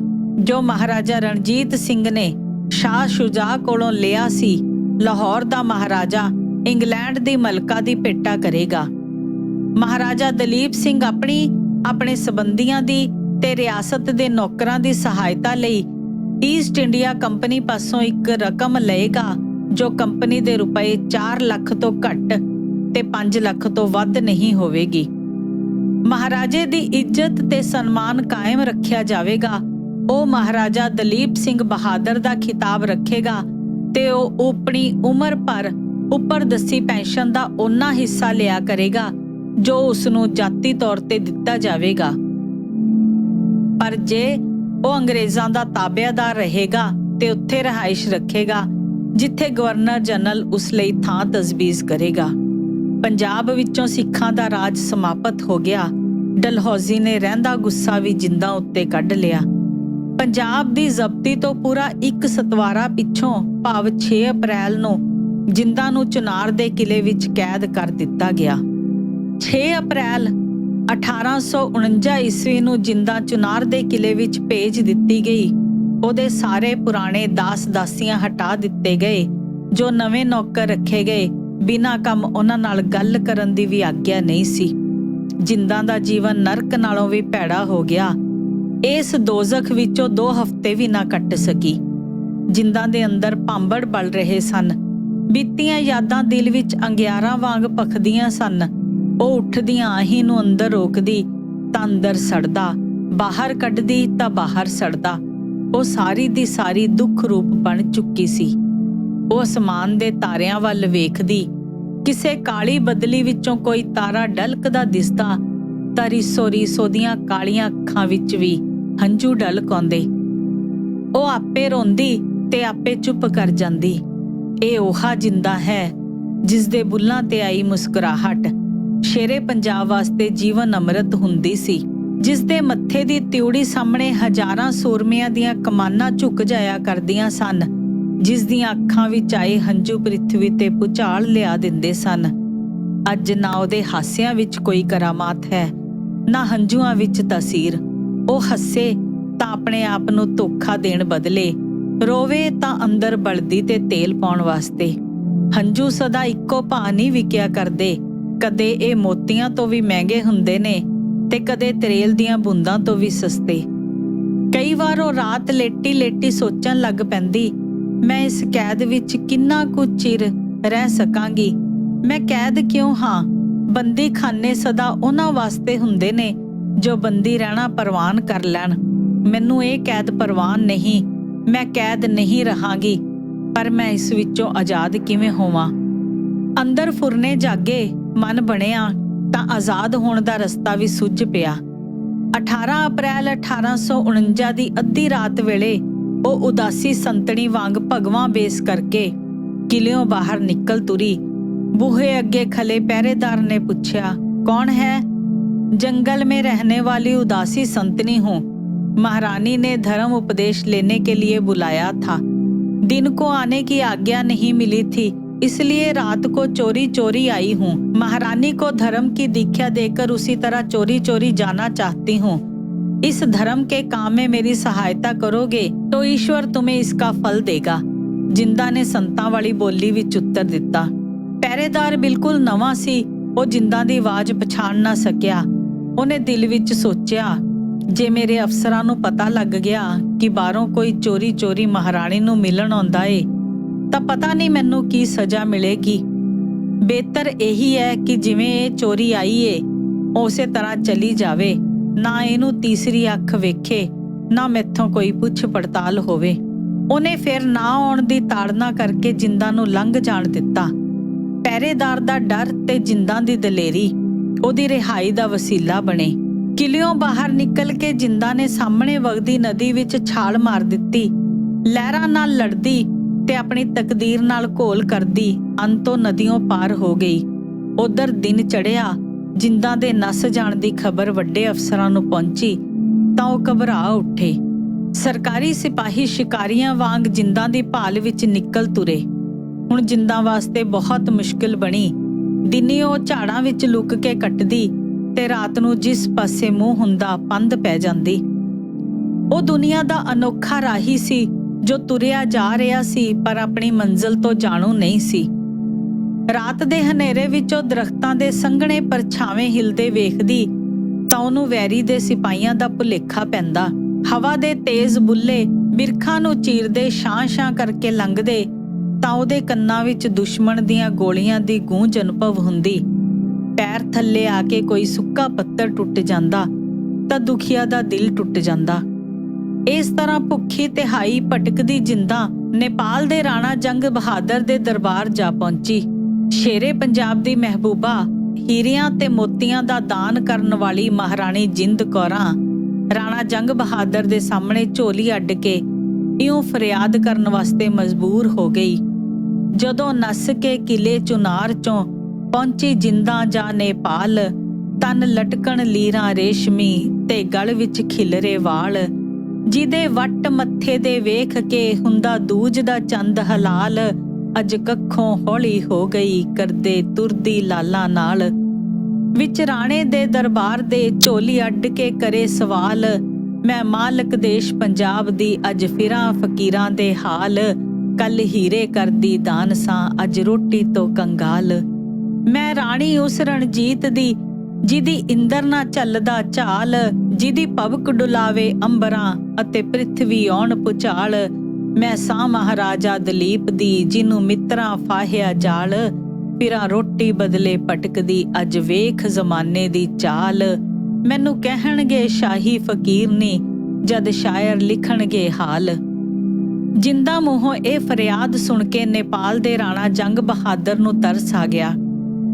[SPEAKER 1] ਜੋ ਮਹਾਰਾਜਾ ਰਣਜੀਤ ਸਿੰਘ ਨੇ ਸ਼ਾਹ ਸ਼ੁਜਾ ਕੋਲੋਂ ਲਿਆ ਸੀ, ਲਾਹੌਰ ਦਾ ਮਹਾਰਾਜਾ ਇੰਗਲੈਂਡ ਦੀ ਮਲਕਾ ਦੀ ਭੇਟਾ ਕਰੇਗਾ। ਮਹਾਰਾਜਾ ਦਲੀਪ ਸਿੰਘ ਆਪਣੇ ਸਬੰਧੀਆਂ ਦੀ ਤੇ ਰਿਆਸਤ ਦੇ ਨੌਕਰਾਂ ਦੀ ਸਹਾਇਤਾ ਲਈ ਈਸਟ ਇੰਡੀਆ ਕੰਪਨੀ ਪਾਸੋਂ ਇੱਕ ਰਕਮ ਲਏਗਾ ਜੋ ਕੰਪਨੀ ਦੇ ਰੁਪਏ 4 ਲੱਖ ਤੋਂ ਘੱਟ ਤੇ 5 ਲੱਖ ਤੋਂ ਵੱਧ ਨਹੀਂ ਹੋਵੇਗੀ। ਮਹਾਰਾਜੇ ਦੀ ਇੱਜ਼ਤ ਤੇ ਸਨਮਾਨ ਕਾਇਮ ਰੱਖਿਆ ਜਾਵੇਗਾ। ਉਹ ਮਹਾਰਾਜਾ ਦਲੀਪ ਸਿੰਘ ਬਹਾਦਰ ਦਾ ਖਿਤਾਬ ਰੱਖੇਗਾ ਤੇ ਉਹ ਆਪਣੀ ਉਮਰ ਭਰ ਉੱਪਰ ਦੱਸੀ ਪੈਨਸ਼ਨ ਦਾ ਓਨਾ ਹਿੱਸਾ ਲਿਆ ਕਰੇਗਾ ਜੋ ਉਸ ਨੂੰ ਜਾਤੀ ਤੌਰ ਤੇ ਦਿੱਤਾ ਜਾਵੇਗਾ। ਪਰ ਜੇ ਉਹ ਅੰਗਰੇਜ਼ਾਂ ਦਾ ਤਾਬੇਦਾਰ ਰਹੇਗਾ ਤੇ ਉੱਥੇ ਰਿਹਾਇਸ਼ ਰੱਖੇਗਾ ਜਿੱਥੇ ਗਵਰਨਰ ਜਨਰਲ ਉਸ ਲਈ ਥਾਂ ਤਜਵੀਜ਼ ਕਰੇਗਾ। ਪੰਜਾਬ ਵਿੱਚੋਂ ਸਿੱਖਾਂ ਦਾ ਰਾਜ ਸਮਾਪਤ ਹੋ ਗਿਆ। ਡਲਹੌਜ਼ੀ ਨੇ ਰਹਿੰਦਾ ਗੁੱਸਾ ਵੀ ਜਿੰਦਾਂ ਉੱਤੇ ਕੱਢ ਲਿਆ। ਪੰਜਾਬ ਦੀ ਜ਼ਬਤੀ ਤੋਂ ਪੂਰਾ 1 ਸਤਵਾਰਾ ਪਿੱਛੋਂ ਭਾਵ 6 ਅਪ੍ਰੈਲ ਨੂੰ ਜਿੰਦਾਂ ਨੂੰ ਚੁਨਾਰ ਦੇ ਕਿਲੇ ਵਿੱਚ ਕੈਦ ਕਰ ਦਿੱਤਾ ਗਿਆ। 6 ਅਪ੍ਰੈਲ 1849 ਈਸਵੀ ਨੂੰ ਜਿੰਦਾਂ ਚੁਨਾਰ ਦੇ ਕਿਲੇ ਵਿੱਚ ਭੇਜ ਦਿੱਤੀ ਗਈ। ਉਹਦੇ ਸਾਰੇ ਪੁਰਾਣੇ ਦਾਸ-ਦਾਸੀਆਂ ਹਟਾ ਦਿੱਤੇ ਗਏ। ਜੋ ਨਵੇਂ ਨੌਕਰ ਰੱਖੇ ਗਏ, ਬਿਨਾਂ ਕੰਮ ਉਹਨਾਂ ਨਾਲ ਗੱਲ ਕਰਨ ਦੀ ਵੀ ਆਗਿਆ ਨਹੀਂ ਸੀ। ਜਿੰਦਾਂ ਦਾ ਜੀਵਨ ਨਰਕ ਨਾਲੋਂ ਵੀ ਭੈੜਾ ਹੋ ਗਿਆ। ਇਸ ਦੋਜ਼ਖ ਵਿੱਚੋਂ 2 ਹਫ਼ਤੇ ਵੀ ਨਾ ਕੱਟ ਸਕੀ। ਜਿੰਦਾਂ ਦੇ ਅੰਦਰ ਭਾਂਬੜ ਬਲ ਰਹੇ ਸਨ। ਬੀਤੀਆਂ ਯਾਦਾਂ ਦਿਲ ਵਿੱਚ ਅੰਗਿਆਰਾਂ ਵਾਂਗ ਭਖਦੀਆਂ ਸਨ। ਉਹ ਉੱਠਦੀਆਂ ਆਹੀ ਨੂੰ ਅੰਦਰ ਰੋਕਦੀ ਤਾਂ ਅੰਦਰ ਸੜਦਾ, ਬਾਹਰ ਕੱਢਦੀ ਤਾਂ ਬਾਹਰ ਸੜਦਾ। ਉਹ ਸਾਰੀ ਦੀ ਸਾਰੀ ਦੁੱਖ ਰੂਪ ਬਣ ਚੁੱਕੀ ਸੀ। ਉਹ ਅਸਮਾਨ ਦੇ ਤਾਰਿਆਂ ਵੱਲ ਵੇਖਦੀ। ਕਿਸੇ ਕਾਲੀ ਬਦਲੀ ਵਿੱਚੋਂ ਕੋਈ ਤਾਰਾ ਡਲਕਦਾ ਦਿਸਦਾ ਤਾਂ ਰੀਸੋ ਦੀਆਂ ਕਾਲੀਆਂ ਅੱਖਾਂ ਵਿੱਚ ਵੀ ਹੰਝੂ ਢਲਕ ਆਉਂਦੇ। ਉਹ ਆਪੇ ਰੋਂਦੀ ਤੇ ਆਪੇ ਚੁੱਪ ਕਰ ਜਾਂਦੀ। ਇਹ ਉਹਾ ਜਿੰਦਾ ਹੈ ਜਿਸ ਦੇ ਬੁੱਲਾਂ ਤੇ ਆਈ ਮੁਸਕਰਾਹਟ ਸ਼ੇਰੇ ਪੰਜਾਬ ਵਾਸਤੇ ਜੀਵਨ ਅੰਮ੍ਰਿਤ ਹੁੰਦੀ ਸੀ, ਜਿਸ ਦੇ ਮੱਥੇ ਦੀ ਤਿਉੜੀ ਸਾਹਮਣੇ ਹਜ਼ਾਰਾਂ ਸੂਰਮਿਆਂ ਦੀਆਂ ਕਮਾਨਾਂ ਝੁਕ ਜਾਇਆ ਕਰਦੀਆਂ ਸਨ, ਜਿਸ ਦੀਆਂ ਅੱਖਾਂ ਵਿੱਚ ਆਏ ਹੰਝੂ ਪ੍ਰਿਥਵੀ ਤੇ ਭੁਚਾਲ ਲਿਆ ਦਿੰਦੇ ਸਨ। ਅੱਜ ਨਾ ਉਹਦੇ ਹਾਸਿਆਂ ਵਿੱਚ ਕੋਈ ਕਰਾਮਾਤ ਹੈ, ਨਾ ਹੰਝੂਆਂ ਵਿੱਚ ਤਾਸੀਰ। ਉਹ ਹੱਸੇ ਤਾਂ ਆਪਣੇ ਆਪ ਨੂੰ ਧੋਖਾ ਦੇਣ ਬਦਲੇ ਰੋਵੇ ਤਾਂ ਅੰਦਰ ਬਲਦੀ ਤੇ ਤੇਲ ਪਾਉਣ ਵਾਸਤੇ। ਹੰਝੂ ਸਦਾ ਇੱਕੋ ਭਾਅ ਨਹੀਂ ਵਿਕਿਆ ਕਰਦੇ, ਕਦੇ ਇਹ ਮੋਤੀਆਂ ਤੋਂ ਵੀ ਮਹਿੰਗੇ ਹੁੰਦੇ ਨੇ ਤੇ ਕਦੇ ਤਰੇਲ ਦੀਆਂ ਬੂੰਦਾਂ ਤੋਂ ਵੀ ਸਸਤੇ। ਕਈ ਵਾਰ ਉਹ ਰਾਤ ਲੇਟੀ ਸੋਚਣ ਲੱਗ ਪੈਂਦੀ, ਮੈਂ ਇਸ ਕੈਦ ਵਿੱਚ ਕਿੰਨਾ ਕੁ ਚਿਰ ਰਹਿ ਸਕਾਂਗੀ। ਮੈਂ ਕੈਦ ਕਿਉਂ ਹਾਂ? ਬੰਦੀ ਖਾਨੇ ਸਦਾ ਉਹਨਾਂ ਵਾਸਤੇ ਹੁੰਦੇ ਨੇ ਜੋ ਬੰਦੀ ਰਹਿਣਾ ਪ੍ਰਵਾਨ ਕਰ ਲੈਣ। ਮੈਨੂੰ ਇਹ ਕੈਦ ਪ੍ਰਵਾਨ ਨਹੀਂ, ਮੈਂ ਕੈਦ ਨਹੀਂ ਰਹਾਂਗੀ, ਪਰ ਮੈਂ ਇਸ ਵਿੱਚੋਂ ਆਜ਼ਾਦ ਕਿਵੇਂ ਹੋਵਾਂ? ਅੰਦਰ ਫੁਰਨੇ ਜਾਗੇ ਮਨ ਬਣਿਆ ਤਾਂ ਆਜ਼ਾਦ ਹੋਣ ਦਾ ਰਸਤਾ ਵੀ ਸੁੱਝ ਪਿਆ। 18 ਅਪ੍ਰੈਲ 1849 ਦੀ ਅੱਧੀ ਰਾਤ ਵੇਲੇ ਉਹ ਉਦਾਸੀ ਸੰਤਣੀ ਵਾਂਗ ਭਗਵਾਂ ਬੇਸ ਕਰਕੇ ਕਿਲਿਓਂ ਬਾਹਰ ਨਿਕਲ ਤੁਰੀ। ਬੂਹੇ ਅੱਗੇ ਖਲੇ ਪਹਿਰੇਦਾਰ ਨੇ ਪੁੱਛਿਆ, ਕੌਣ है? जंगल में रहने वाली उदासी संतनी हूँ। महारानी ने धर्म उपदेश लेने के लिए बुलाया था। दिन को आने की आज्ञा नहीं मिली थी, इसलिए रात को चोरी चोरी आई हूँ। महारानी को धर्म की दीक्षा देकर उसी तरह चोरी चोरी जाना चाहती हूँ। इस धर्म के काम में मेरी सहायता करोगे तो ईश्वर तुम्हें इसका फल देगा। जिंदा ने संतां वाली बोली विच उत्तर दिता। ਪਹਿਰੇਦਾਰ ਬਿਲਕੁਲ ਨਵਾਂ ਸੀ, ਉਹ ਜਿੰਦਾ ਦੀ ਆਵਾਜ਼ ਪਛਾਣ ਨਾ ਸਕਿਆ। ਉਹਨੇ ਦਿਲ ਵਿੱਚ ਸੋਚਿਆ, ਜੇ ਮੇਰੇ ਅਫਸਰਾਂ ਨੂੰ ਪਤਾ ਲੱਗ ਗਿਆ ਕਿ ਬਾਹਰੋਂ ਕੋਈ ਚੋਰੀ ਚੋਰੀ ਮਹਾਰਾਣੀ ਨੂੰ ਮਿਲਣ ਆਉਂਦਾ ਏ ਤਾਂ ਪਤਾ ਨਹੀਂ ਮੈਨੂੰ ਕੀ ਸਜ਼ਾ ਮਿਲੇਗੀ। ਬਿਹਤਰ ਇਹੀ ਹੈ ਕਿ ਜਿਵੇਂ ਇਹ ਚੋਰੀ ਆਈ ਏ ਉਸੇ ਤਰ੍ਹਾਂ ਚਲੀ ਜਾਵੇ, ਨਾ ਇਹਨੂੰ ਤੀਸਰੀ ਅੱਖ ਵੇਖੇ, ਨਾ ਮੈਥੋਂ ਕੋਈ ਪੁੱਛ ਪੜਤਾਲ ਹੋਵੇ। ਉਹਨੇ ਫਿਰ ਨਾ ਆਉਣ ਦੀ ਤਾੜਨਾ ਕਰਕੇ ਜਿੰਦਾ ਨੂੰ ਲੰਘ ਜਾਣ ਦਿੱਤਾ। ਪਹਿਰੇਦਾਰ ਦਾ ਡਰ ਤੇ ਜਿੰਦਾਂ ਦੀ ਦਲੇਰੀ ਉਹਦੀ ਰਿਹਾਈ ਦਾ ਵਸੀਲਾ ਬਣੇ। ਕਿਲਿਓਂ ਬਾਹਰ ਨਿਕਲ ਕੇ ਜਿੰਦਾ ਨੇ ਸਾਹਮਣੇ ਵਗਦੀ ਨਦੀ ਵਿੱਚ ਛਾਲ ਮਾਰ ਦਿੱਤੀ। ਲਹਿਰਾਂ ਨਾਲ ਲੜਦੀ ਤੇ ਆਪਣੀ ਤਕਦੀਰ ਨਾਲ ਘੋਲ ਕਰਦੀ ਅੰਤੋਂ ਨਦੀਆਂ ਪਾਰ ਹੋ ਗਈ। ਉਧਰ ਦਿਨ ਚੜਿਆ। ਜਿੰਦਾਂ ਦੇ ਨਸ ਜਾਣ ਦੀ ਖਬਰ ਵੱਡੇ ਅਫਸਰਾਂ ਨੂੰ ਪਹੁੰਚੀ ਤਾਂ ਉਹ ਘਬਰਾ ਉੱਠੇ। ਸਰਕਾਰੀ ਸਿਪਾਹੀ ਸ਼ਿਕਾਰੀਆਂ ਵਾਂਗ ਜਿੰਦਾਂ ਦੀ ਭਾਲ ਵਿੱਚ ਨਿਕਲ ਤੁਰੇ। ਹੁਣ ਜਿੰਦਾਂ ਵਾਸਤੇ ਬਹੁਤ ਮੁਸ਼ਕਿਲ ਬਣੀ। ਦਿਨੇ ਉਹ ਝਾੜਾਂ ਵਿੱਚ ਲੁਕ ਕੇ ਕੱਟਦੀ ਤੇ ਰਾਤ ਨੂੰ ਜਿਸ ਪਾਸੇ ਮੂੰਹ ਹੁੰਦਾ ਪੰਧ ਪੈ ਜਾਂਦੀ। ਉਹ ਦੁਨੀਆ ਦਾ ਅਨੋਖਾ ਰਾਹੀ ਸੀ ਜੋ ਤੁਰਿਆ ਜਾ ਰਿਹਾ ਸੀ ਪਰ ਆਪਣੀ ਮੰਜ਼ਿਲ ਤੋਂ ਜਾਣੂ ਨਹੀਂ ਸੀ। ਰਾਤ ਦੇ ਹਨੇਰੇ ਵਿੱਚ ਉਹ ਦਰਖਤਾਂ ਦੇ ਸੰਘਣੇ ਪਰਛਾਵੇਂ ਹਿਲਦੇ ਵੇਖਦੀ ਤਾਂ ਉਹਨੂੰ ਵੈਰੀ ਦੇ ਸਿਪਾਹੀਆਂ ਦਾ ਭੁਲੇਖਾ ਪੈਂਦਾ। ਹਵਾ ਦੇ ਤੇਜ਼ ਬੁੱਲੇ ਬਿਰਖਾਂ ਨੂੰ ਚੀਰਦੇ ਛਾਂ-ਛਾਂ ਕਰਕੇ ਲੰਘਦੇ ਤਾਂ ਉਹਦੇ ਕੰਨਾਂ ਵਿੱਚ ਦੁਸ਼ਮਣ ਦੀਆਂ ਗੋਲੀਆਂ ਦੀ ਗੂੰਜ ਅਨੁਭਵ ਹੁੰਦੀ। ਪੈਰ ਥੱਲੇ ਆ ਕੇ ਕੋਈ ਸੁੱਕਾ ਪੱਤਰ ਟੁੱਟ ਜਾਂਦਾ ਤਾਂ ਦੁਖੀਆ ਦਾ ਦਿਲ ਟੁੱਟ ਜਾਂਦਾ। ਇਸ ਤਰ੍ਹਾਂ ਭੁੱਖੀ ਤਿਹਾਈ ਭਟਕਦੀ ਜਿੰਦਾ ਨੇਪਾਲ ਦੇ ਰਾਣਾ ਜੰਗ ਬਹਾਦਰ ਦੇ ਦਰਬਾਰ ਜਾ ਪਹੁੰਚੀ। ਸ਼ੇਰੇ ਪੰਜਾਬ ਦੀ ਮਹਿਬੂਬਾ, ਹੀਰਿਆਂ ਤੇ ਮੋਤੀਆਂ ਦਾ ਦਾਨ ਕਰਨ ਵਾਲੀ ਮਹਾਰਾਣੀ ਜਿੰਦ ਕੌਰਾਂ ਰਾਣਾ ਜੰਗ ਬਹਾਦਰ ਦੇ ਸਾਹਮਣੇ ਝੋਲੀ ਅੱਡ ਕੇ ਇਉਂ ਫਰਿਆਦ ਕਰਨ ਵਾਸਤੇ ਮਜਬੂਰ ਹੋ ਗਈ। ਜਦੋਂ ਨੱਸ ਕੇ ਕਿਲੇ ਚੁਨਾਰ ਚੋਂ ਪਹੁੰਚੀ ਜਿੰਦਾ ਜਾ ਨੇਪਾਲ, ਤਨ ਲਟਕਣ ਲੀਰਾਂ ਰੇਸ਼ਮੀ ਤੇ ਗਲ ਵਿੱਚ ਖਿਲਰੇ ਵਾਲ, ਜਿਹਦੇ ਵੱਟ ਮੱਥੇ ਦੇ ਵੇਖ ਕੇ ਹੁੰਦਾ ਦੂਜ ਦਾ ਚੰਦ ਹਲਾਲ, ਅੱਜ ਕੱਖੋਂ ਹੌਲੀ ਹੋ ਗਈ ਕਰਦੇ ਤੁਰਦੀ ਲਾਲਾਂ ਨਾਲ। ਵਿੱਚ ਰਾਣੇ ਦੇ ਦਰਬਾਰ ਦੇ ਝੋਲੀ ਅੱਡ ਕੇ ਕਰੇ ਸਵਾਲ, ਮੈਂ ਮਾਲਕ ਦੇਸ਼ ਪੰਜਾਬ ਦੀ ਅੱਜ ਫਿਰਾਂ ਫਕੀਰਾਂ ਦੇ ਹਾਲ, ਕੱਲ ਹੀਰੇ ਕਰਦੀ ਦਾਨ ਸਾਂ ਅੱਜ ਰੋਟੀ ਤੋਂ ਕੰਗਾਲ। ਮੈਂ ਰਾਣੀ ਉਸ ਰਣਜੀਤ ਦੀ ਜਿਹਦੀ ਇੰਦਰ ਨਾ ਚੱਲਦਾ ਝਾਲ, ਜਿਹਦੀ ਭਵਕ ਡੁਲਾਵੇ ਅੰਬਰਾਂ ਅਤੇ ਪ੍ਰਿਥਵੀ ਆਉਣ ਭੁਚਾਲ। ਮੈਂ ਸਾਂ ਮਹਾਰਾਜਾ ਦਲੀਪ ਦੀ ਜਿਹਨੂੰ ਮਿੱਤਰਾਂ ਫਾਹਿਆ ਜਾਲ, ਫਿਰਾਂ ਰੋਟੀ ਬਦਲੇ ਭਟਕਦੀ ਅੱਜ ਵੇਖ ਜ਼ਮਾਨੇ ਦੀ ਚਾਲ। ਮੈਨੂੰ ਕਹਿਣਗੇ ਸ਼ਾਹੀ ਫਕੀਰ ਨੀ ਜਦ ਸ਼ਾਇਰ ਲਿਖਣਗੇ ਹਾਲ। ਜਿੰਦਾ ਮੂੰਹੋਂ ਇਹ ਫਰਿਆਦ ਸੁਣ ਕੇ ਨੇਪਾਲ ਦੇ ਰਾਣਾ ਜੰਗ ਬਹਾਦਰ ਨੂੰ ਤਰਸ ਆ ਗਿਆ।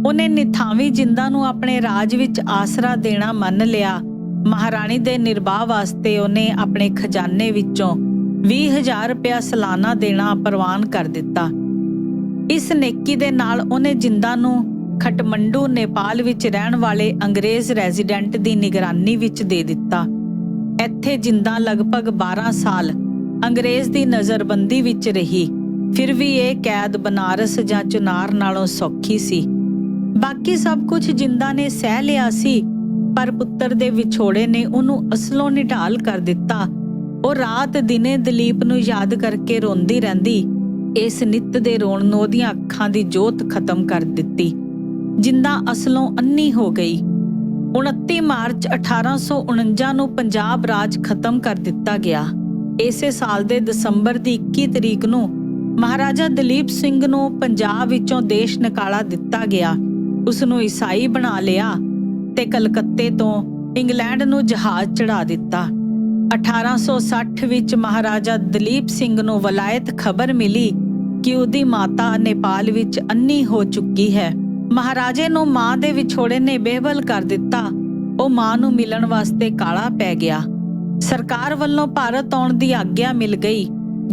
[SPEAKER 1] ਉਹਨੇ ਨਿਥਾਵੀਂ ਜਿੰਦਾ ਨੂੰ ਆਪਣੇ ਰਾਜ ਵਿੱਚ ਆਸਰਾ ਦੇਣਾ ਮੰਨ ਲਿਆ। ਮਹਾਰਾਣੀ ਦੇ ਨਿਰਬਾਹ ਵਾਸਤੇ ਉਹਨੇ ਆਪਣੇ ਖਜ਼ਾਨੇ ਵਿੱਚੋਂ 20,000 ਰੁਪਇਆ ਸਾਲਾਨਾ ਦੇਣਾ ਪ੍ਰਵਾਨ ਕਰ ਦਿੱਤਾ। ਇਸ ਨੇਕੀ ਦੇ ਨਾਲ ਉਹਨੇ ਜਿੰਦਾ ਨੂੰ ਖਟਮੰਡੂ ਨੇਪਾਲ ਵਿੱਚ ਰਹਿਣ ਵਾਲੇ ਅੰਗਰੇਜ਼ ਰੈਜ਼ੀਡੈਂਟ ਦੀ ਨਿਗਰਾਨੀ ਵਿੱਚ ਦੇ ਦਿੱਤਾ। ਇੱਥੇ ਜਿੰਦਾ ਲਗਭਗ 12 ਸਾਲ ਅੰਗਰੇਜ਼ ਦੀ ਨਜ਼ਰਬੰਦੀ ਵਿੱਚ ਰਹੀ। ਫਿਰ ਵੀ ਇਹ ਕੈਦ ਬਨਾਰਸ ਜਾਂ ਚੁਨਾਰ ਨਾਲੋਂ ਸੌਖੀ ਸੀ। ਬਾਕੀ ਸਭ ਕੁਝ ਜਿੰਦਾ ਨੇ ਸਹਿ ਲਿਆ ਸੀ, ਪਰ ਪੁੱਤਰ ਦੇ ਵਿਛੋੜੇ ਨੇ ਉਹਨੂੰ ਅਸਲੋਂ ਨਿਢਾਲ ਕਰ ਦਿੱਤਾ। ਉਹ ਰਾਤ ਦਿਨੇ ਦਲੀਪ ਨੂੰ ਯਾਦ ਕਰਕੇ ਰੋਂਦੀ ਰਹਿੰਦੀ। ਇਸ ਨਿੱਤ ਦੇ ਰੋਣ ਨੂੰ ਉਹਦੀਆਂ ਅੱਖਾਂ ਦੀ ਜੋਤ ਖਤਮ ਕਰ ਦਿੱਤੀ। ਜਿੰਦਾ ਅਸਲੋਂ ਅੰਨੀ ਹੋ ਗਈ। 29 ਮਾਰਚ 1849 ਨੂੰ ਪੰਜਾਬ ਰਾਜ ਖਤਮ ਕਰ ਦਿੱਤਾ ਗਿਆ। ਇਸੇ ਸਾਲ ਦੇ ਦਸੰਬਰ ਦੀ 21 ਤਰੀਕ ਨੂੰ ਮਹਾਰਾਜਾ ਦਲੀਪ ਸਿੰਘ ਨੂੰ ਪੰਜਾਬ ਵਿੱਚੋਂ ਦੇਸ਼ ਨਿਕਾਲਾ ਦਿੱਤਾ ਗਿਆ। ਉਸ ਨੂੰ ਈਸਾਈ ਬਣਾ ਲਿਆ ਤੇ ਕਲਕੱਤੇ ਤੋਂ ਇੰਗਲੈਂਡ ਨੂੰ ਜਹਾਜ਼ ਚੜਾ ਦਿੱਤਾ। 1860 ਵਿੱਚ ਮਹਾਰਾਜਾ ਦਲੀਪ ਸਿੰਘ ਨੂੰ ਵਲਾਇਤ ਖਬਰ ਮਿਲੀ ਕਿ ਉਹਦੀ ਮਾਤਾ ਨੇਪਾਲ ਵਿੱਚ ਅੰਨੀ ਹੋ ਚੁੱਕੀ ਹੈ। ਮਹਾਰਾਜੇ ਨੂੰ ਮਾਂ ਦੇ ਵਿਛੋੜੇ ਨੇ ਬੇਵੱਲ ਕਰ ਦਿੱਤਾ। ਉਹ ਮਾਂ ਨੂੰ ਮਿਲਣ ਵਾਸਤੇ ਕਾਲਾ ਪੈ ਗਿਆ। ਸਰਕਾਰ ਵੱਲੋਂ ਭਾਰਤ ਆਉਣ ਦੀ ਆਗਿਆ ਮਿਲ ਗਈ।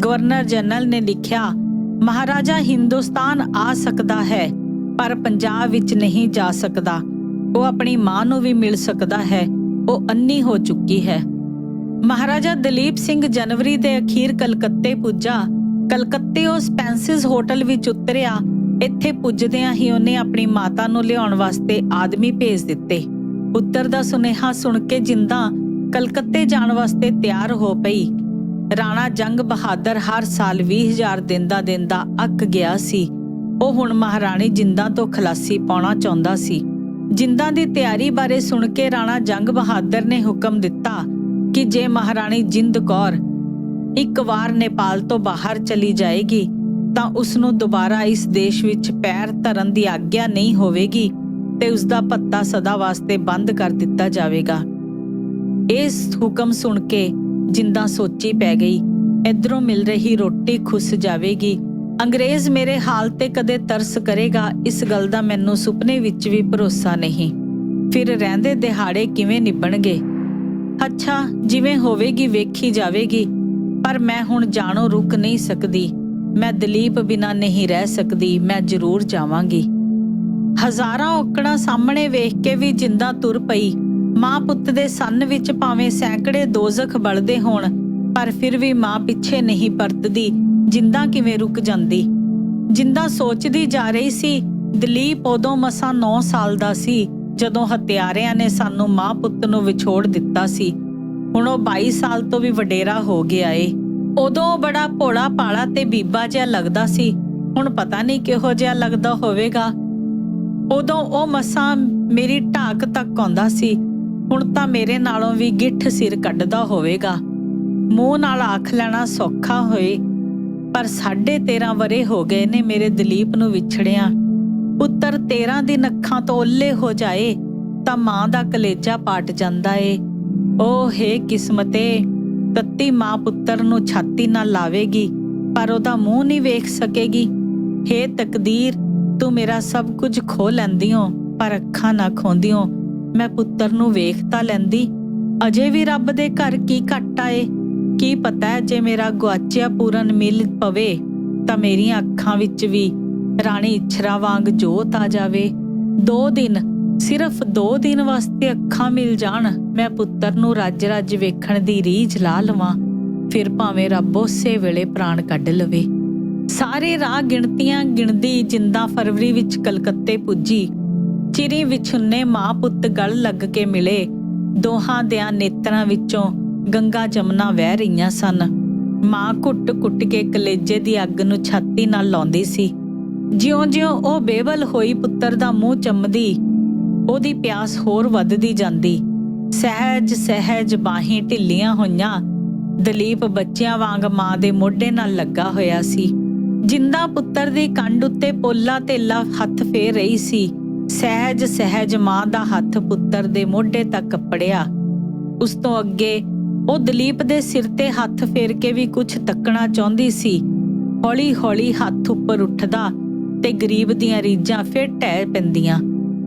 [SPEAKER 1] ਗਵਰਨਰ ਜਨਰਲ ਨੇ ਲਿਖਿਆ, ਮਹਾਰਾਜਾ ਹਿੰਦੁਸਤਾਨ ਆ ਸਕਦਾ ਹੈ ਪਰ ਪੰਜਾਬ ਵਿੱਚ ਨਹੀਂ ਜਾ ਸਕਦਾ। ਉਹ ਆਪਣੀ ਮਾਂ ਨੂੰ ਵੀ ਮਿਲ ਸਕਦਾ ਹੈ, ਉਹ ਅੰਨੀ ਹੋ ਚੁੱਕੀ ਹੈ। ਮਹਾਰਾਜਾ ਦਲੀਪ ਸਿੰਘ ਜਨਵਰੀ ਦੇ ਅਖੀਰ ਕਲਕੱਤੇ ਪੁੱਜਾ। ਕਲਕੱਤੇ ਉਹ ਸਪੈਂਸਿਸ ਹੋਟਲ ਵਿੱਚ ਉਤਰਿਆ। ਇੱਥੇ ਪੁੱਜਦਿਆਂ ਹੀ ਉਹਨੇ ਆਪਣੀ ਮਾਤਾ ਨੂੰ ਲਿਆਉਣ ਵਾਸਤੇ ਆਦਮੀ ਭੇਜ ਦਿੱਤੇ। ਪੁੱਤਰ ਦਾ ਸੁਨੇਹਾ ਸੁਣ ਕੇ ਜਿੰਦਾ ਕਲਕੱਤੇ ਜਾਣ ਵਾਸਤੇ ਤਿਆਰ ਹੋ ਪਈ। ਰਾਣਾ ਜੰਗ ਬਹਾਦਰ ਹਰ ਸਾਲ 20,000 ਦਿੰਦਾ ਅੱਕ ਗਿਆ ਸੀ। ਉਹ ਹੁਣ ਮਹਾਰਾਣੀ ਜਿੰਦਾ ਤੋਂ ਖਲਾਸੀ ਪਾਉਣਾ ਚਾਹੁੰਦਾ ਸੀ। ਜਿੰਦਾ ਦੀ ਤਿਆਰੀ ਬਾਰੇ ਸੁਣ ਕੇ ਰਾਣਾ ਜੰਗ ਬਹਾਦਰ ਨੇ ਹੁਕਮ ਦਿੱਤਾ ਕਿ ਜੇ ਮਹਾਰਾਣੀ ਜਿੰਦ ਕੌਰ ਇੱਕ ਵਾਰ ਨੇਪਾਲ ਤੋਂ ਬਾਹਰ ਚਲੀ ਜਾਏਗੀ ਤਾਂ ਉਸ ਨੂੰ ਦੁਬਾਰਾ ਇਸ ਦੇਸ਼ ਵਿੱਚ ਪੈਰ ਧਰਨ ਦੀ ਆਗਿਆ ਨਹੀਂ ਹੋਵੇਗੀ ਤੇ ਉਸ ਦਾ ਭੱਤਾ ਸਦਾ ਵਾਸਤੇ ਬੰਦ ਕਰ ਦਿੱਤਾ ਜਾਵੇਗਾ। ਇਸ ਹੁਕਮ ਸੁਣ ਕੇ ਜਿੰਦਾ ਸੋਚੀ ਪੈ ਗਈ, ਇੱਧਰੋਂ ਮਿਲ ਰਹੀ ਰੋਟੀ ਖੁੱਸ ਜਾਵੇਗੀ। ਅੰਗਰੇਜ਼ ਮੇਰੇ ਹਾਲ ਤੇ ਕਦੇ ਤਰਸ ਕਰੇਗਾ, ਇਸ ਗੱਲ ਦਾ ਮੈਨੂੰ ਸੁਪਨੇ ਵਿੱਚ ਵੀ ਭਰੋਸਾ ਨਹੀਂ। ਫਿਰ ਰਹਿੰਦੇ ਦਿਹਾੜੇ ਕਿਵੇਂ ਨਿਭਣਗੇ? ਅੱਛਾ, ਜਿਵੇਂ ਹੋਵੇਗੀ ਵੇਖੀ ਜਾਵੇਗੀ, ਪਰ ਮੈਂ ਹੁਣ ਜਾਣੋਂ ਰੁਕ ਨਹੀਂ ਸਕਦੀ। ਮੈਂ ਦਲੀਪ ਬਿਨਾਂ ਨਹੀਂ ਰਹਿ ਸਕਦੀ। ਮੈਂ ਜ਼ਰੂਰ ਜਾਵਾਂਗੀ। ਹਜ਼ਾਰਾਂ ਔਕੜਾਂ ਸਾਹਮਣੇ ਵੇਖ ਕੇ ਵੀ ਜਿੰਦਾ ਤੁਰ ਪਈ। ਮਾਂ ਪੁੱਤ ਦੇ ਸੰਨ ਵਿੱਚ ਭਾਵੇਂ ਸੈਂਕੜੇ ਦੋਜ਼ਖ ਬਲਦੇ ਹੋਣ, ਪਰ ਫਿਰ ਵੀ ਮਾਂ ਪਿੱਛੇ ਨਹੀਂ ਪਰਤਦੀ। ਜਿੰਦਾ ਕਿਵੇਂ ਰੁਕ ਜਾਂਦੀ? ਜਿੰਦਾ ਸੋਚਦੀ ਜਾ ਰਹੀ ਸੀ। ਦਲੀਪ ਉਦੋਂ ਮਸਾਂ 9 ਸਾਲ ਦਾ ਸੀ ਜਦੋਂ ਹੱਤਿਆਰਿਆਂ ਨੇ ਸਾਨੂੰ ਮਾਂ ਪੁੱਤ ਨੂੰ ਵਿਛੋੜ ਦਿੱਤਾ ਸੀ। ਹੁਣ ਉਹ 22 ਸਾਲ ਤੋਂ ਵੀ ਵਡੇਰਾ ਹੋ ਗਿਆ ਏ। ਉਦੋਂ ਉਹ ਬੜਾ ਭੋਲਾ ਭਾਲਾ ਤੇ ਬੀਬਾ ਜਿਹਾ ਲੱਗਦਾ ਸੀ। ਹੁਣ ਪਤਾ ਨਹੀਂ ਕਿਹੋ ਜਿਹਾ ਲੱਗਦਾ ਹੋਵੇਗਾ। ਉਦੋਂ ਉਹ ਮਸਾਂ ਮੇਰੀ ਢਾਕ ਤੱਕ ਆਉਂਦਾ ਸੀ। ਹੁਣ ਤਾਂ ਮੇਰੇ ਨਾਲੋਂ ਵੀ ਗਿੱਠ ਸਿਰ ਕੱਢਦਾ ਹੋਵੇਗਾ। ਮੂੰਹ ਨਾਲ ਆਖ ਲੈਣਾ ਸੌਖਾ ਹੋਏ, ਪਰ 13.5 ਵਰ੍ਹੇ ਹੋ ਗਏ ਨੇ ਮੇਰੇ ਦਲੀਪ ਨੂੰ ਵਿਛੜਿਆ। ਪੁੱਤਰ 13 ਦਿਨ ਅੱਖਾਂ ਤੋਂ ਓਹਲੇ ਹੋ ਜਾਏ ਤਾਂ ਮਾਂ ਦਾ ਕਲੇਜਾ ਪਾਟ ਜਾਂਦਾ ਏ। ਓ ਹੇ ਕਿਸਮਤੇ, ਤੱਤੀ ਮਾਂ ਪੁੱਤਰ ਨੂੰ ਛਾਤੀ ਨਾਲ ਲਾਵੇਗੀ ਪਰ ਉਹਦਾ ਮੂੰਹ ਨਹੀਂ ਵੇਖ ਸਕੇਗੀ। ਹੇ ਤਕਦੀਰ, ਤੂੰ ਮੇਰਾ ਸਭ ਕੁਝ ਖੋ ਲੈਂਦੀਓ ਪਰ ਅੱਖਾਂ ਨਾ ਖੋਂਦੀਓ। ਮੈਂ ਪੁੱਤਰ ਨੂੰ ਵੇਖ ਤਾਂ ਲੈਂਦੀ। ਅਜੇ ਵੀ ਰੱਬ ਦੇ ਘਰ ਕੀ ਘੱਟ ਆਏ। ਕੀ ਪਤਾ ਜੇ ਮੇਰਾ ਗੁਆਚਿਆ ਪੂਰਨ ਮਿਲ ਪਵੇ ਤਾਂ ਮੇਰੀਆਂ ਅੱਖਾਂ ਵਿੱਚ ਵੀ ਰਾਣੀ ਇਛਰਾ ਵਾਂਗ ਜੋਤ ਆ ਜਾਵੇ। 2 ਦਿਨ, ਸਿਰਫ 2 ਦਿਨ ਵਾਸਤੇ ਅੱਖਾਂ ਮਿਲ ਜਾਣ, ਮੈਂ ਪੁੱਤਰ ਨੂੰ ਰੱਜ ਰੱਜ ਵੇਖਣ ਦੀ ਰੀਝ ਲਾ ਲਵਾਂ। ਫਿਰ ਭਾਵੇਂ ਰੱਬ ਉਸੇ ਵੇਲੇ ਪ੍ਰਾਣ ਕੱਢ ਲਵੇ। ਸਾਰੇ ਰਾਹ ਗਿਣਤੀਆਂ ਗਿਣਦੀ ਜਿੰਦਾ ਫਰਵਰੀ ਵਿੱਚ ਕਲਕੱਤੇ ਪੁੱਜੀ। ਚਿਰੀ ਵਿਛੁੰਨੇ ਮਾਂ ਪੁੱਤ ਗਲ ਲੱਗ ਕੇ ਮਿਲੇ। ਦੋਹਾਂ ਦਿਆਂ ਨੇਤਰਾਂ ਵਿੱਚੋਂ ਗੰਗਾ ਜਮਨਾ ਵਹਿ ਰਹੀਆਂ ਸਨ। ਮਾਂ ਘੁੱਟ-ਘੁੱਟ ਕੇ ਕਲੇਜੇ ਦੀ ਅੱਗ ਨੂੰ ਛਾਤੀ ਨਾਲ ਲਾਉਂਦੀ ਸੀ। ਜਿਉਂ-ਜਿਉਂ ਉਹ ਬੇਵੱਲ ਹੋਈ ਪੁੱਤਰ ਦਾ ਮੂੰਹ ਚੰਮਦੀ, ਉਹਦੀ ਪਿਆਸ ਹੋਰ ਵੱਧਦੀ ਜਾਂਦੀ। ਸਹਿਜ ਬਾਹੀਂ ਢਿੱਲੀਆਂ ਹੋਈਆਂ। ਦਲੀਪ ਬੱਚਿਆਂ ਵਾਂਗ ਮਾਂ ਦੇ ਮੋਢੇ ਨਾਲ ਲੱਗਾ ਹੋਇਆ ਸੀ। ਜਿੰਦਾ ਪੁੱਤਰ ਦੀ ਕੰਡ ਉੱਤੇ ਪੋਲਾ ਧੇਲਾ ਹੱਥ ਫੇਰ ਰਹੀ ਸੀ। ਸਹਿਜ ਮਾਂ ਦਾ ਹੱਥ ਪੁੱਤਰ ਦੇ ਮੋਢੇ ਤੱਕ ਪੜਿਆ। ਉਸ ਤੋਂ ਅੱਗੇ ਉਹ ਦਲੀਪ ਦੇ ਸਿਰ ਤੇ ਹੱਥ ਫੇਰ ਕੇ ਵੀ ਕੁਝ ਤੱਕਣਾ ਚਾਹੁੰਦੀ ਸੀ। ਹੌਲੀ-ਹੌਲੀ ਹੱਥ ਉੱਪਰ ਉੱਠਦਾ ਤੇ ਗਰੀਬ ਦੀਆਂ ਰੀਝਾਂ ਫਿਰ ਢਹਿ ਪੈਂਦੀਆਂ।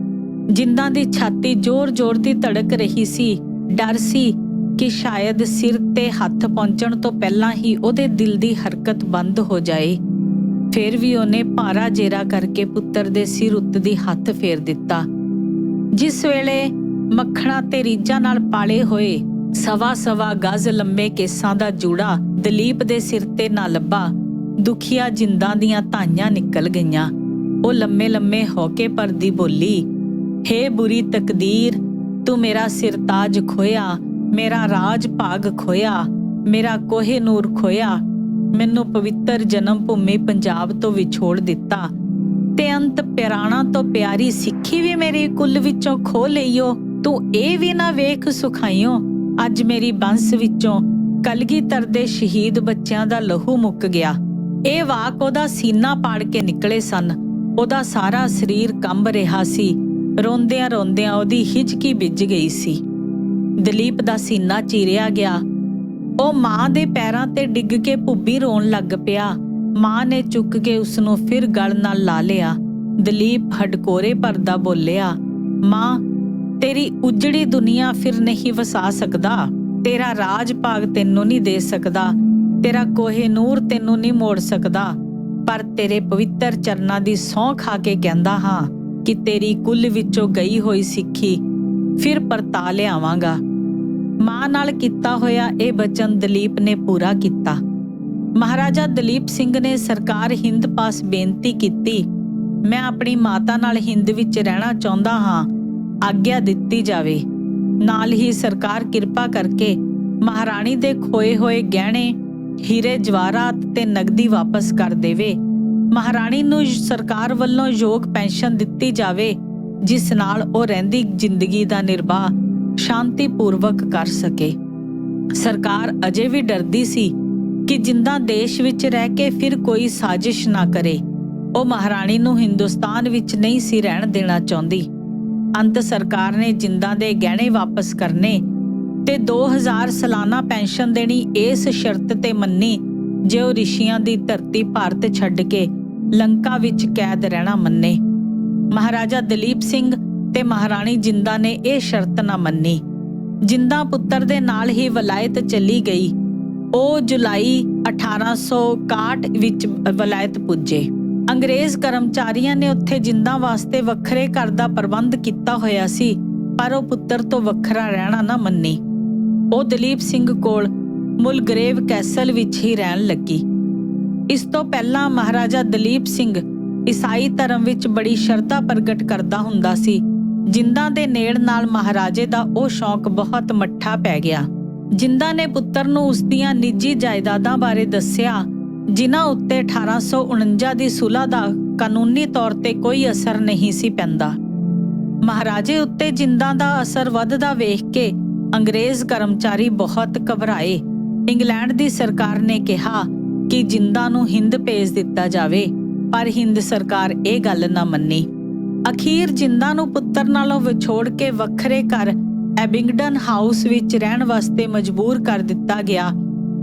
[SPEAKER 1] ਜਿੰਦਾ ਦੀ ਛਾਤੀ ਜ਼ੋਰ-ਜ਼ੋਰ ਦੀ ਧੜਕ ਰਹੀ ਸੀ। ਡਰ ਸੀ ਕਿ ਸ਼ਾਇਦ ਸਿਰ ਤੇ ਹੱਥ ਪਹੁੰਚਣ ਤੋਂ ਪਹਿਲਾਂ ਹੀ ਉਹਦੇ ਦਿਲ ਦੀ ਹਰਕਤ ਬੰਦ ਹੋ ਜਾਏ। ਫਿਰ ਵੀ ਉਹਨੇ ਭਾਰਾ ਜੇਰਾ ਕਰਕੇ ਪੁੱਤਰ ਦੇ ਸਿਰ ਉੱਤੇ ਹੱਥ ਫੇਰ ਦਿੱਤਾ। ਜਿਸ ਵੇਲੇ ਮੱਖਣਾ ਤੇ ਰੀਝਾਂ ਨਾਲ ਪਾਲੇ ਹੋਏ ਸਵਾ ਗਜ਼ ਲੰਮੇ ਕੇਸਾਂ ਦਾ ਜੂੜਾ ਦਲੀਪ ਦੇ ਸਿਰ ਤੇ ਨਾ ਲੱਭਾ, ਦੁਖੀਆ ਜਿੰਦਾਂ ਦੀਆਂ ਧਾਈਆਂ ਨਿਕਲ ਗਈਆਂ। ਉਹ ਲੰਮੇ ਹੋ ਕੇ ਪਰਦੀ ਬੋਲੀ, ਹੇ ਬੁਰੀ ਤਕਦੀਰ, ਤੂੰ ਮੇਰਾ ਸਿਰਤਾਜ ਖੋਇਆ, ਮੇਰਾ ਰਾਜ ਭਾਗ ਖੋਇਆ, ਮੇਰਾ ਕੋਹੇ ਨੂਰ ਖੋਇਆ, ਮੈਨੂੰ ਪਵਿੱਤਰ ਜਨਮ ਭੂਮੀ ਪੰਜਾਬ ਤੋਂ ਵਿਛੋੜ ਦਿੱਤਾ ਤੇ ਅੰਤ ਪਿਆਰਾਣਾ ਤੋਂ ਪਿਆਰੀ ਸਿੱਖੀ ਵੀ ਮੇਰੀ ਕੁੱਲ ਵਿੱਚੋਂ ਖੋ ਲਈਓ। ਤੂੰ ਇਹ ਵੀ ਨਾ ਵੇਖ ਸੁਖਾਈਓ, ਅੱਜ ਮੇਰੀ ਬੰਸ ਵਿੱਚੋਂ ਕਲਗੀਧਰ ਦੇ ਸ਼ਹੀਦ ਬੱਚਿਆਂ ਦਾ ਲਹੂ ਮੁੱਕ ਗਿਆ। ਇਹ ਵਾਕ ਉਹਦਾ ਸੀਨਾ ਪਾੜ ਕੇ ਨਿਕਲੇ ਸਨ। ਉਹਦਾ ਸਾਰਾ ਸਰੀਰ ਕੰਬ ਰਿਹਾ ਸੀ। ਰੋਂਦਿਆਂ ਉਹਦੀ ਹਿਚਕੀ ਭਿੱਜ ਗਈ ਸੀ। ਦਲੀਪ ਦਾ ਸੀਨਾ ਚੀਰਿਆ ਗਿਆ। ਉਹ ਮਾਂ ਦੇ ਪੈਰਾਂ ਤੇ ਡਿੱਗ ਕੇ ਭੁੱਬੀ ਰੋਣ ਲੱਗ ਪਿਆ। ਮਾਂ ਨੇ ਚੁੱਕ ਕੇ ਉਸਨੂੰ ਫਿਰ ਗਲ ਨਾਲ ਲਾ ਲਿਆ। ਦਲੀਪ ਹਡਕੋਰੇ ਭਰਦਾ ਬੋਲਿਆ, ਮਾਂ, ਤੇਰੀ ਉਜੜੀ ਦੁਨੀਆ ਫਿਰ ਨਹੀਂ ਵਸਾ ਸਕਦਾ, ਤੇਰਾ ਰਾਜ ਭਾਗ ਤੈਨੂੰ ਨਹੀਂ ਦੇ ਸਕਦਾ, ਤੇਰਾ ਕੋਹੇ ਨੂਰ ਤੈਨੂੰ ਨਹੀਂ ਮੋੜ ਸਕਦਾ, ਪਰ ਤੇਰੇ ਪਵਿੱਤਰ ਚਰਨਾਂ ਦੀ ਸਹੁੰ ਖਾ ਕੇ ਕਹਿੰਦਾ ਹਾਂ ਕਿ ਤੇਰੀ ਕੁੱਲ ਵਿੱਚੋਂ ਗਈ ਹੋਈ ਸਿੱਖੀ ਫਿਰ ਪਰਤਾ ਲਿਆਵਾਂਗਾ। ਮਾਂ ਨਾਲ ਕੀਤਾ ਹੋਇਆ ਇਹ ਬਚਨ ਦਲੀਪ ਨੇ ਪੂਰਾ ਕੀਤਾ। ਮਹਾਰਾਜਾ ਦਲੀਪ ਸਿੰਘ ਨੇ ਸਰਕਾਰ ਹਿੰਦ ਪਾਸ ਬੇਨਤੀ ਕੀਤੀ, ਮੈਂ ਆਪਣੀ ਮਾਤਾ ਨਾਲ ਹਿੰਦ ਵਿੱਚ ਰਹਿਣਾ ਚਾਹੁੰਦਾ ਹਾਂ, ਆਗਿਆ ਦਿੱਤੀ ਜਾਵੇ। ਨਾਲ ਹੀ ਸਰਕਾਰ ਕਿਰਪਾ ਕਰਕੇ ਮਹਾਰਾਣੀ ਦੇ ਖੋਏ ਹੋਏ ਗਹਿਣੇ, ਹੀਰੇ ਜਵਾਹਰਾਤ ਤੇ ਨਗਦੀ ਵਾਪਸ ਕਰ ਦੇਵੇ। ਮਹਾਰਾਣੀ ਨੂੰ ਸਰਕਾਰ ਵੱਲੋਂ ਯੋਗ ਪੈਨਸ਼ਨ ਦਿੱਤੀ ਜਾਵੇ, ਜਿਸ ਨਾਲ ਉਹ ਰਹਿੰਦੀ ਜ਼ਿੰਦਗੀ ਦਾ ਨਿਰਵਾਹ ਸ਼ਾਂਤੀਪੂਰਵਕ ਕਰ ਸਕੇ। ਸਰਕਾਰ ਅਜੇ ਵੀ ਡਰਦੀ ਸੀ ਕਿ ਜਿੰਦਾ ਦੇਸ਼ ਵਿੱਚ ਰਹਿ ਕੇ ਫਿਰ ਕੋਈ ਸਾਜ਼ਿਸ਼ ਨਾ ਕਰੇ। ਉਹ ਮਹਾਰਾਣੀ ਨੂੰ ਹਿੰਦੁਸਤਾਨ ਵਿੱਚ ਨਹੀਂ ਸੀ ਰਹਿਣ ਦੇਣਾ ਚਾਹੁੰਦੀ। ਅੰਤ ਸਰਕਾਰ ਨੇ ਜਿੰਦਾ ਦੇ ਗਹਿਣੇ ਵਾਪਸ ਕਰਨੇ ਤੇ 2000 ਸਾਲਾਨਾ ਪੈਨਸ਼ਨ ਦੇਣੀ ਇਸ ਸ਼ਰਤ ਤੇ ਮੰਨੀ ਜੇ ਉਹ ਰਿਸ਼ੀਆਂ ਦੀ ਧਰਤੀ ਭਾਰਤ ਛੱਡ ਕੇ ਲੰਕਾ ਵਿੱਚ ਕੈਦ ਰਹਿਣਾ ਮੰਨੇ। ਮਹਾਰਾਜਾ ਦਲੀਪ ਸਿੰਘ ਤੇ ਮਹਾਰਾਣੀ ਜਿੰਦਾ ਨੇ ਇਹ ਸ਼ਰਤ ਨਾ ਮੰਨੀ। ਜਿੰਦਾ ਪੁੱਤਰ ਦੇ ਨਾਲ ਹੀ ਵਲਾਇਤ ਚਲੀ ਗਈ। ਉਹ ਜੁਲਾਈ 1861 ਵਿੱਚ ਵਲਾਇਤ ਪੁੱਜੇ। ਅੰਗਰੇਜ਼ ਕਰਮਚਾਰੀਆਂ ਨੇ ਉੱਥੇ ਜਿੰਦਾ ਵਾਸਤੇ ਵੱਖਰੇ ਘਰ ਦਾ ਪ੍ਰਬੰਧ ਕੀਤਾ ਹੋਇਆ ਸੀ, ਪਰ ਉਹ ਪੁੱਤਰ ਤੋਂ ਵੱਖਰਾ ਰਹਿਣਾ ਨਾ ਮੰਨੀ। ਉਹ ਦਲੀਪ ਸਿੰਘ ਕੋਲ ਮੁਲਗਰੇਵ ਕੈਸਲ ਵਿੱਚ ਹੀ ਰਹਿਣ ਲੱਗੀ। ਇਸ ਤੋਂ ਪਹਿਲਾਂ ਮਹਾਰਾਜਾ ਦਲੀਪ ਸਿੰਘ ਈਸਾਈ ਧਰਮ ਵਿੱਚ ਬੜੀ ਸ਼ਰਧਾ ਪ੍ਰਗਟ ਕਰਦਾ ਹੁੰਦਾ ਸੀ। ਜਿੰਦਾ ਦੇ ਨੇੜ ਨਾਲ ਮਹਾਰਾਜੇ ਦਾ ਉਹ ਸ਼ੌਂਕ ਬਹੁਤ ਮੱਠਾ ਪੈ ਗਿਆ। ਜਿੰਦਾ ਨੇ ਪੁੱਤਰ ਨੂੰ ਉਸਦੀਆਂ ਨਿੱਜੀ ਜਾਇਦਾਦਾਂ ਬਾਰੇ ਦੱਸਿਆ, ਜਿਨ੍ਹਾਂ ਉੱਤੇ 1849 ਦੀ ਸੁਲ੍ਹਾ ਦਾ ਕਾਨੂੰਨੀ ਤੌਰ ਤੇ ਕੋਈ ਅਸਰ ਨਹੀਂ ਸੀ ਪੈਂਦਾ। ਮਹਾਰਾਜੇ ਉੱਤੇ ਜਿੰਦਾ ਦਾ ਅਸਰ ਵੱਧਦਾ ਵੇਖ ਕੇ ਅੰਗਰੇਜ਼ ਕਰਮਚਾਰੀ ਬਹੁਤ ਘਬਰਾਏ। ਇੰਗਲੈਂਡ ਦੀ ਸਰਕਾਰ ਨੇ ਕਿਹਾ ਕਿ ਜਿੰਦਾ ਨੂੰ ਹਿੰਦ ਭੇਜ ਦਿੱਤਾ ਜਾਵੇ, ਪਰ ਹਿੰਦ ਸਰਕਾਰ ਇਹ ਗੱਲ ਨਾ ਮੰਨੀ। ਅਖੀਰ ਜਿੰਦਾ ਨੂੰ ਪੁੱਤਰ ਨਾਲੋਂ ਵਿਛੋੜ ਕੇ ਵੱਖਰੇ ਘਰ ਐਬਿੰਗਡਨ ਹਾਊਸ ਵਿੱਚ ਰਹਿਣ ਵਾਸਤੇ ਮਜਬੂਰ ਕਰ ਦਿੱਤਾ ਗਿਆ।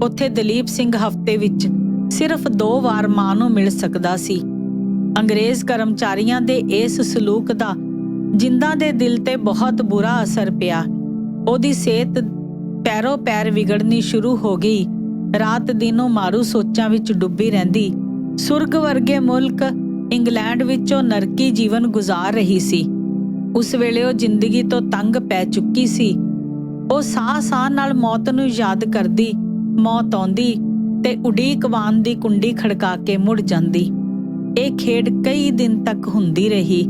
[SPEAKER 1] ਉੱਥੇ ਦਲੀਪ ਸਿੰਘ ਹਫ਼ਤੇ ਵਿੱਚ ਸਿਰਫ 2 ਵਾਰ ਮਾਂ ਨੂੰ ਮਿਲ ਸਕਦਾ ਸੀ। ਅੰਗਰੇਜ਼ ਕਰਮਚਾਰੀਆਂ ਦੇ ਇਸ ਸਲੂਕ ਦਾ ਜਿੰਦਾ ਦੇ ਦਿਲ ਤੇ ਬਹੁਤ ਬੁਰਾ ਅਸਰ ਪਿਆ। ਉਹਦੀ ਸਿਹਤ ਪੈਰੋਂ ਪੈਰ ਵਿਗੜਨੀ ਸ਼ੁਰੂ ਹੋ ਗਈ। ਰਾਤ ਦਿਨ ਉਹ ਮਾਰੂ ਸੋਚਾਂ ਵਿੱਚ ਡੁੱਬੀ ਰਹਿੰਦੀ। ਸੁਰਗ ਵਰਗੇ ਮੁਲਕ ਇੰਗਲੈਂਡ ਵਿੱਚ ਉਹ ਨਰਕੀ ਜੀਵਨ ਗੁਜ਼ਾਰ ਰਹੀ ਸੀ। ਉਸ ਵੇਲੇ ਉਹ ਜ਼ਿੰਦਗੀ ਤੋਂ ਤੰਗ ਪੈ ਚੁੱਕੀ ਸੀ। ਉਹ ਸਾਹ ਨਾਲ ਮੌਤ ਨੂੰ ਯਾਦ ਕਰਦੀ। ਮੌਤ ਆਉਂਦੀ ਤੇ ਉਡੀਕਵਾਨ ਦੀ ਕੁੰਡੀ ਖੜਕਾ ਕੇ ਮੁੜ ਜਾਂਦੀ। ਇਹ ਖੇਡ ਕਈ ਦਿਨ ਤੱਕ ਹੁੰਦੀ ਰਹੀ।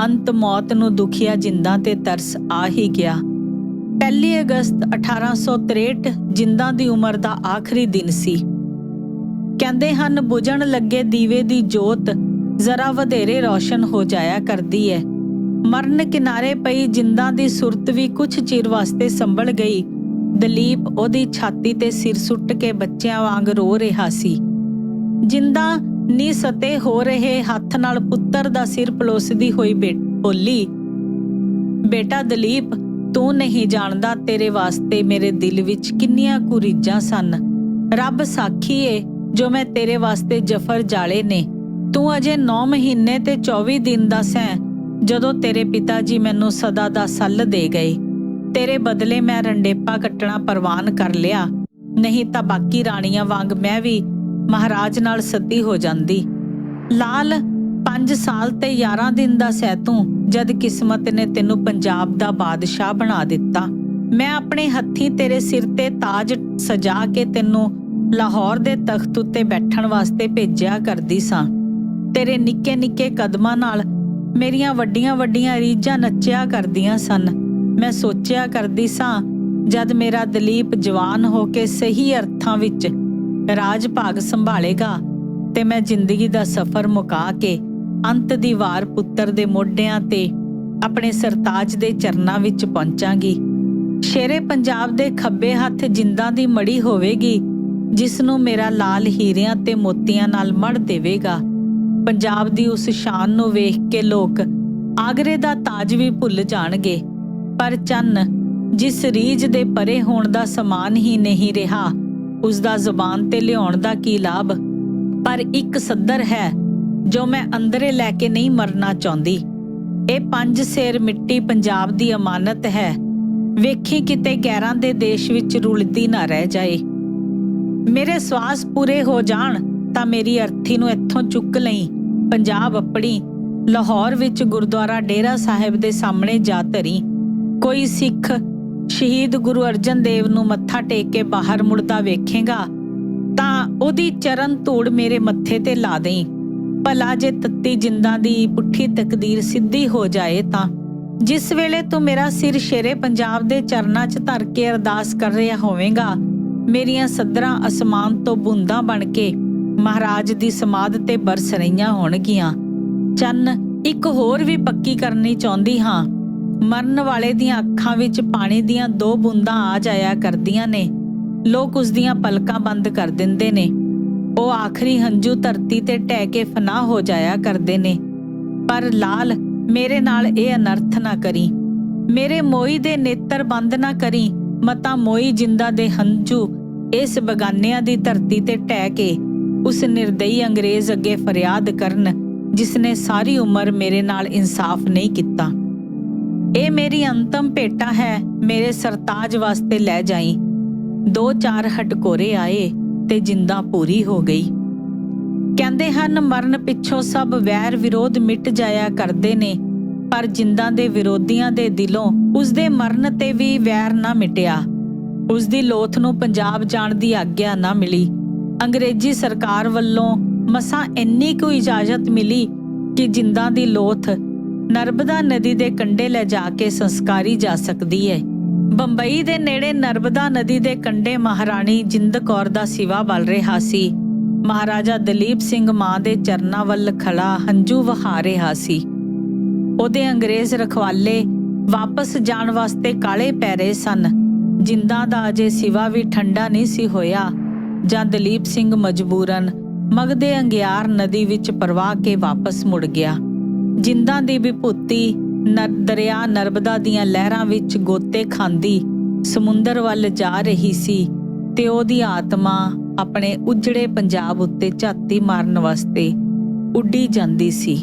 [SPEAKER 1] ਅੰਤ ਮੌਤ ਨੂੰ ਦੁਖੀਆ ਜਿੰਦਾ ਤੇ ਤਰਸ ਆ ਹੀ ਗਿਆ। 1 ਅਗਸਤ 1863 ਜਿੰਦਾ ਦੀ ਉਮਰ ਦਾ ਆਖਰੀ ਦਿਨ ਸੀ। ਕਹਿੰਦੇ ਹਨ, ਬੁਝਣ ਲੱਗੇ ਦੀਵੇ ਦੀ ਜੋਤ ਜ਼ਰਾ ਵਧੇਰੇ ਰੌਸ਼ਨ ਹੋ ਜਾਇਆ ਕਰਦੀ ਹੈ। ਮਰਨ ਕਿਨਾਰੇ ਪਈ ਜਿੰਦਾ ਦੀ ਸੁਰਤ ਵੀ ਕੁਝ ਚਿਰ ਵਾਸਤੇ ਸੰਭਲ ਗਈ। ਦਲੀਪ ਉਹਦੀ ਛਾਤੀ ਤੇ ਸਿਰ ਸੁੱਟ ਕੇ ਬੱਚਿਆਂ ਵਾਂਗ ਰੋ ਰਿਹਾ ਸੀ। ਜਿੰਦਾ ਨਿਸਤੇ ਹੋ ਰਹੇ ਹੱਥ ਨਾਲ ਪੁੱਤਰ ਦਾ ਸਿਰ ਪਲੋਸਦੀ ਹੋਈ ਬੋਲੀ, ਬੇਟਾ ਦਲੀਪ, ਤੂੰ ਨਹੀਂ ਜਾਣਦਾ ਤੇਰੇ ਵਾਸਤੇ ਮੇਰੇ ਦਿਲ ਵਿੱਚ ਕਿੰਨੀਆਂ ਕੁਰੀਜ਼ਾਂ ਸਨ। ਰੱਬ ਸਾਖੀ ਏ ਜੋ ਮੈਂ ਤੇਰੇ ਵਾਸਤੇ ਜਫਰ ਜਾਲੇ ਨੇ। ਤੂੰ ਅਜੇ 9 ਮਹੀਨੇ ਤੇ 24 ਦਿਨ ਦਾ ਸੈਂ ਜਦੋਂ ਤੇਰੇ ਪਿਤਾ ਜੀ ਮੈਨੂੰ ਸਦਾ ਦਾ ਸੱਲ ਦੇ ਗਏ। ਤੇਰੇ ਬਦਲੇ ਮੈਂ ਰੰਡੇਪਾ ਕੱਟਣਾ ਪ੍ਰਵਾਨ ਕਰ ਲਿਆ, ਨਹੀਂ ਤਾਂ ਬਾਕੀ ਰਾਣੀਆਂ ਵਾਂਗ ਮੈਂ ਵੀ ਮਹਾਰਾਜ ਨਾਲ ਸਤੀ ਹੋ ਜਾਂਦੀ। ਲਾਲ 5 ਸਾਲ ਤੇ 11 ਦਿਨ ਦਾ ਸੈ ਤੂੰ, ਜਦ ਕਿਸਮਤ ਨੇ ਤੈਨੂੰ ਪੰਜਾਬ ਦਾ ਬਾਦਸ਼ਾਹ ਬਣਾ ਦਿੱਤਾ। ਮੈਂ ਆਪਣੇ ਹੱਥੀਂ ਤੇਰੇ ਸਿਰ ਤੇ ਤਾਜ ਸਜਾ ਕੇ ਤੈਨੂੰ ਲਾਹੌਰ ਦੇ ਤਖਤ ਉੱਤੇ ਬੈਠਣ ਵਾਸਤੇ ਭੇਜਿਆ ਕਰਦੀ ਸਾਂ। ਤੇਰੇ ਨਿੱਕੇ ਨਿੱਕੇ ਕਦਮਾਂ ਨਾਲ ਮੇਰੀਆਂ ਵੱਡੀਆਂ ਵੱਡੀਆਂ ਰੀਝਾਂ ਨੱਚਿਆ ਕਰਦੀਆਂ ਸਨ। ਮੈਂ ਸੋਚਿਆ ਕਰਦੀ ਸਾਂ, ਜਦ ਮੇਰਾ ਦਲੀਪ ਜਵਾਨ ਹੋ ਕੇ ਸਹੀ ਅਰਥਾਂ ਵਿੱਚ ਰਾਜ ਭਾਗ ਸੰਭਾਲੇਗਾ ਤੇ ਮੈਂ ਜ਼ਿੰਦਗੀ ਦਾ ਸਫ਼ਰ ਮੁਕਾ ਕੇ ਅੰਤ ਦੀ ਵਾਰ ਪੁੱਤਰ ਦੇ ਮੋਢਿਆਂ ਤੇ ਆਪਣੇ ਸਰਤਾਜ ਦੇ ਚਰਨਾਂ ਵਿੱਚ ਪਹੁੰਚਾਂਗੀ। ਸ਼ੇਰੇ ਪੰਜਾਬ ਦੇ ਖੱਬੇ ਹੱਥ ਜਿੰਦਾਂ ਦੀ ਮੜੀ ਹੋਵੇਗੀ, ਜਿਸ ਨੂੰ ਮੇਰਾ ਲਾਲ ਹੀਰਿਆਂ ਤੇ ਮੋਤੀਆਂ ਨਾਲ ਮੜ ਦੇਵੇਗਾ। ਪੰਜਾਬ ਦੀ ਉਸ ਸ਼ਾਨ ਨੂੰ ਵੇਖ ਕੇ ਲੋਕ ਆਗਰੇ ਦਾ ਤਾਜ ਵੀ ਭੁੱਲ ਜਾਣਗੇ। ਪਰ ਚੰਨ ਜਿਸ ਰੀਝ ਦੇ ਪਰੇ ਹੋਣ ਦਾ ਸਮਾਨ ਹੀ ਨਹੀਂ ਰਿਹਾ, ਉਸ ਦਾ ਜ਼ੁਬਾਨ ਤੇ ਲਿਆਉਣ ਦਾ ਕੀ ਲਾਭ। ਪਰ ਇੱਕ ਸੱਦਰ ਹੈ ਜੋ ਮੈਂ ਅੰਦਰੇ ਲੈ ਕੇ ਨਹੀਂ ਮਰਨਾ ਚਾਹੁੰਦੀ। ਇਹ 5 ਸੇਰ ਮਿੱਟੀ ਪੰਜਾਬ ਦੀ ਅਮਾਨਤ ਹੈ। ਵੇਖੀ ਕਿਤੇ ਗੈਰਾਂ ਦੇ ਦੇਸ਼ ਵਿੱਚ ਰੁਲਦੀ ਨਾ ਰਹਿ ਜਾਏ। ਮੇਰੇ ਸਵਾਸ ਪੂਰੇ ਹੋ ਜਾਣ ਤਾਂ ਮੇਰੀ ਅਰਥੀ ਨੂੰ ਇੱਥੋਂ ਚੁੱਕ ਲਈ, ਪੰਜਾਬ ਆਪਣੀ ਲਾਹੌਰ ਵਿੱਚ ਗੁਰਦੁਆਰਾ ਡੇਰਾ ਸਾਹਿਬ ਦੇ ਸਾਹਮਣੇ ਜਾ ਧਰੀ। ਕੋਈ ਸਿੱਖ ਸ਼ਹੀਦ ਗੁਰੂ ਅਰਜਨ ਦੇਵ ਨੂੰ ਮੱਥਾ ਟੇਕ ਕੇ ਬਾਹਰ ਮੁੜਦਾ ਵੇਖੇਗਾ ਤਾਂ ਉਹਦੀ ਚਰਨ ਧੂੜ ਮੇਰੇ ਮੱਥੇ ਤੇ ਲਾ ਦੇਈਂ। ਭਲਾ ਜੇ ਤੱਤੀ ਜਿੰਦਾਂ ਦੀ ਪੁੱਠੀ ਤਕਦੀਰ ਸਿੱਧੀ ਹੋ ਜਾਏ ਤਾਂ ਜਿਸ ਵੇਲੇ ਤੂੰ ਮੇਰਾ ਸਿਰ ਸ਼ੇਰੇ ਪੰਜਾਬ ਦੇ ਚਰਨਾਂ 'ਚ ਧਰ ਕੇ ਅਰਦਾਸ ਕਰ ਰਿਹਾ ਹੋਵੇਂਗਾ, ਮੇਰੀਆਂ ਸੱਦਰਾਂ ਅਸਮਾਨ ਤੋਂ ਬੂੰਦਾਂ ਬਣ ਕੇ ਮਹਾਰਾਜ ਦੀ ਸਮਾਧ ਤੇ ਬਰਸ ਰਹੀਆਂ ਹੋਣਗੀਆਂ। ਚੰਨ ਇੱਕ ਹੋਰ ਵੀ ਪੱਕੀ ਕਰਨੀ ਚਾਹੁੰਦੀ ਹਾਂ। ਮਰਨ ਵਾਲੇ ਦੀਆਂ ਅੱਖਾਂ ਵਿੱਚ ਪਾਣੀ ਦੀਆਂ 2 ਬੂੰਦਾਂ ਆ ਜਾਇਆ ਕਰਦੀਆਂ ਨੇ। ਲੋਕ ਉਸ ਦੀਆਂ ਪਲਕਾਂ ਬੰਦ ਕਰ ਦਿੰਦੇ ਨੇ। ਉਹ ਆਖਰੀ ਹੰਝੂ ਧਰਤੀ ਤੇ ਢਹਿ ਕੇ ਫਨਾਹ ਹੋ ਜਾਇਆ ਕਰਦੇ ਨੇ। ਪਰ ਲਾਲ, ਮੇਰੇ ਨਾਲ ਇਹ ਅਨਰਥ ਨਾ ਕਰੀ। ਮੇਰੇ ਮੋਈ ਦੇ ਨੇਤਰ ਬੰਦ ਨਾ ਕਰੀ। ਮਤਾ ਮੋਈ ਜਿੰਦਾ ਦੇ ਹੰਝੂ ਇਸ ਬਗਾਨਿਆਂ ਦੀ ਧਰਤੀ ਤੇ ਢਹਿ ਕੇ ਉਸ ਨਿਰਦਈ ਅੰਗਰੇਜ਼ ਅੱਗੇ ਫਰਿਆਦ ਕਰਨ, ਜਿਸ ਨੇ ਸਾਰੀ ਉਮਰ ਮੇਰੇ ਨਾਲ ਇਨਸਾਫ ਨਹੀਂ ਕੀਤਾ। ਇਹ ਮੇਰੀ ਅੰਤਮ ਭੇਟਾ ਹੈ। ਮੇਰੇ ਸਰਤਾਜ ਵਾਸਤੇ ਲੈ ਜਾਈ। 2-4 ਹਟਕੋਰੇ ਆਏ ਤੇ ਜਿੰਦਾ ਪੂਰੀ ਹੋ ਗਈ। ਕਹਿੰਦੇ ਹਨ ਮਰਨ ਪਿੱਛੋਂ ਸਭ ਵੈਰ ਵਿਰੋਧ ਮਿਟ ਜਾਇਆ ਕਰਦੇ ਨੇ, ਪਰ ਜਿੰਦਾਂ ਦੇ ਵਿਰੋਧੀਆਂ ਦੇ ਦਿਲੋਂ ਉਸ ਦੇ ਮਰਨ ਤੇ ਵੀ ਵੈਰ ਨਾ ਮਿਟਿਆ। ਉਸ ਦੀ ਲੋਥ ਨੂੰ ਪੰਜਾਬ ਜਾਣ ਦੀ ਆਗਿਆ ਨਾ ਮਿਲੀ। ਅੰਗਰੇਜ਼ੀ ਸਰਕਾਰ ਵੱਲੋਂ ਮਸਾਂ ਇੰਨੀ ਕੁ ਇਜਾਜ਼ਤ ਮਿਲੀ ਕਿ ਜਿੰਦਾਂ ਦੀ ਲੋਥ ਨਰਮਦਾ ਨਦੀ ਦੇ ਕੰਢੇ ਲੈ ਜਾ ਕੇ ਸੰਸਕਾਰੀ ਜਾ ਸਕਦੀ ਹੈ। ਬੰਬਈ ਦੇ ਨੇੜੇ ਨਰਮਦਾ ਨਦੀ ਦੇ ਕੰਢੇ ਮਹਾਰਾਣੀ ਜਿੰਦ ਕੌਰ ਦਾ ਸਿਵਾ ਬਲ ਰਿਹਾ ਸੀ। ਮਹਾਰਾਜਾ ਦਲੀਪ ਸਿੰਘ ਮਾਂ ਦੇ ਚਰਨਾਂ ਵੱਲ ਖੜਾ ਹੰਝੂ ਵਹਾ ਰਿਹਾ ਸੀ। ਉਹਦੇ ਅੰਗਰੇਜ਼ ਰਖਵਾਲੇ ਵਾਪਸ ਜਾਣ ਵਾਸਤੇ ਕਾਲੇ ਪੈ ਰਹੇ ਸਨ। ਜਿੰਦਾਂ ਦਾ ਅਜੇ ਸਿਵਾ ਵੀ ਠੰਡਾ ਨਹੀਂ ਸੀ ਹੋਇਆ ਜਾਂ ਦਲੀਪ ਸਿੰਘ ਮਜਬੂਰਨ ਮਗਦੇ ਅੰਗਿਆਰ ਨਦੀ ਵਿੱਚ ਪ੍ਰਵਾਹ ਕੇ ਵਾਪਸ ਮੁੜ ਗਿਆ। ਜਿੰਦਾਂ ਦੀ ਵਿਭੂਤੀ ਦਰਿਆ ਨਰਮਦਾ ਦੀਆਂ ਲਹਿਰਾਂ ਵਿੱਚ ਗੋਤੇ ਖਾਂਦੀ ਸਮੁੰਦਰ ਵੱਲ ਜਾ ਰਹੀ ਸੀ ਤੇ ਉਹਦੀ ਆਤਮਾ ਆਪਣੇ ਉਜੜੇ ਪੰਜਾਬ ਉੱਤੇ ਝਾਤੀ ਮਾਰਨ ਵਾਸਤੇ ਉੱਡੀ ਜਾਂਦੀ ਸੀ।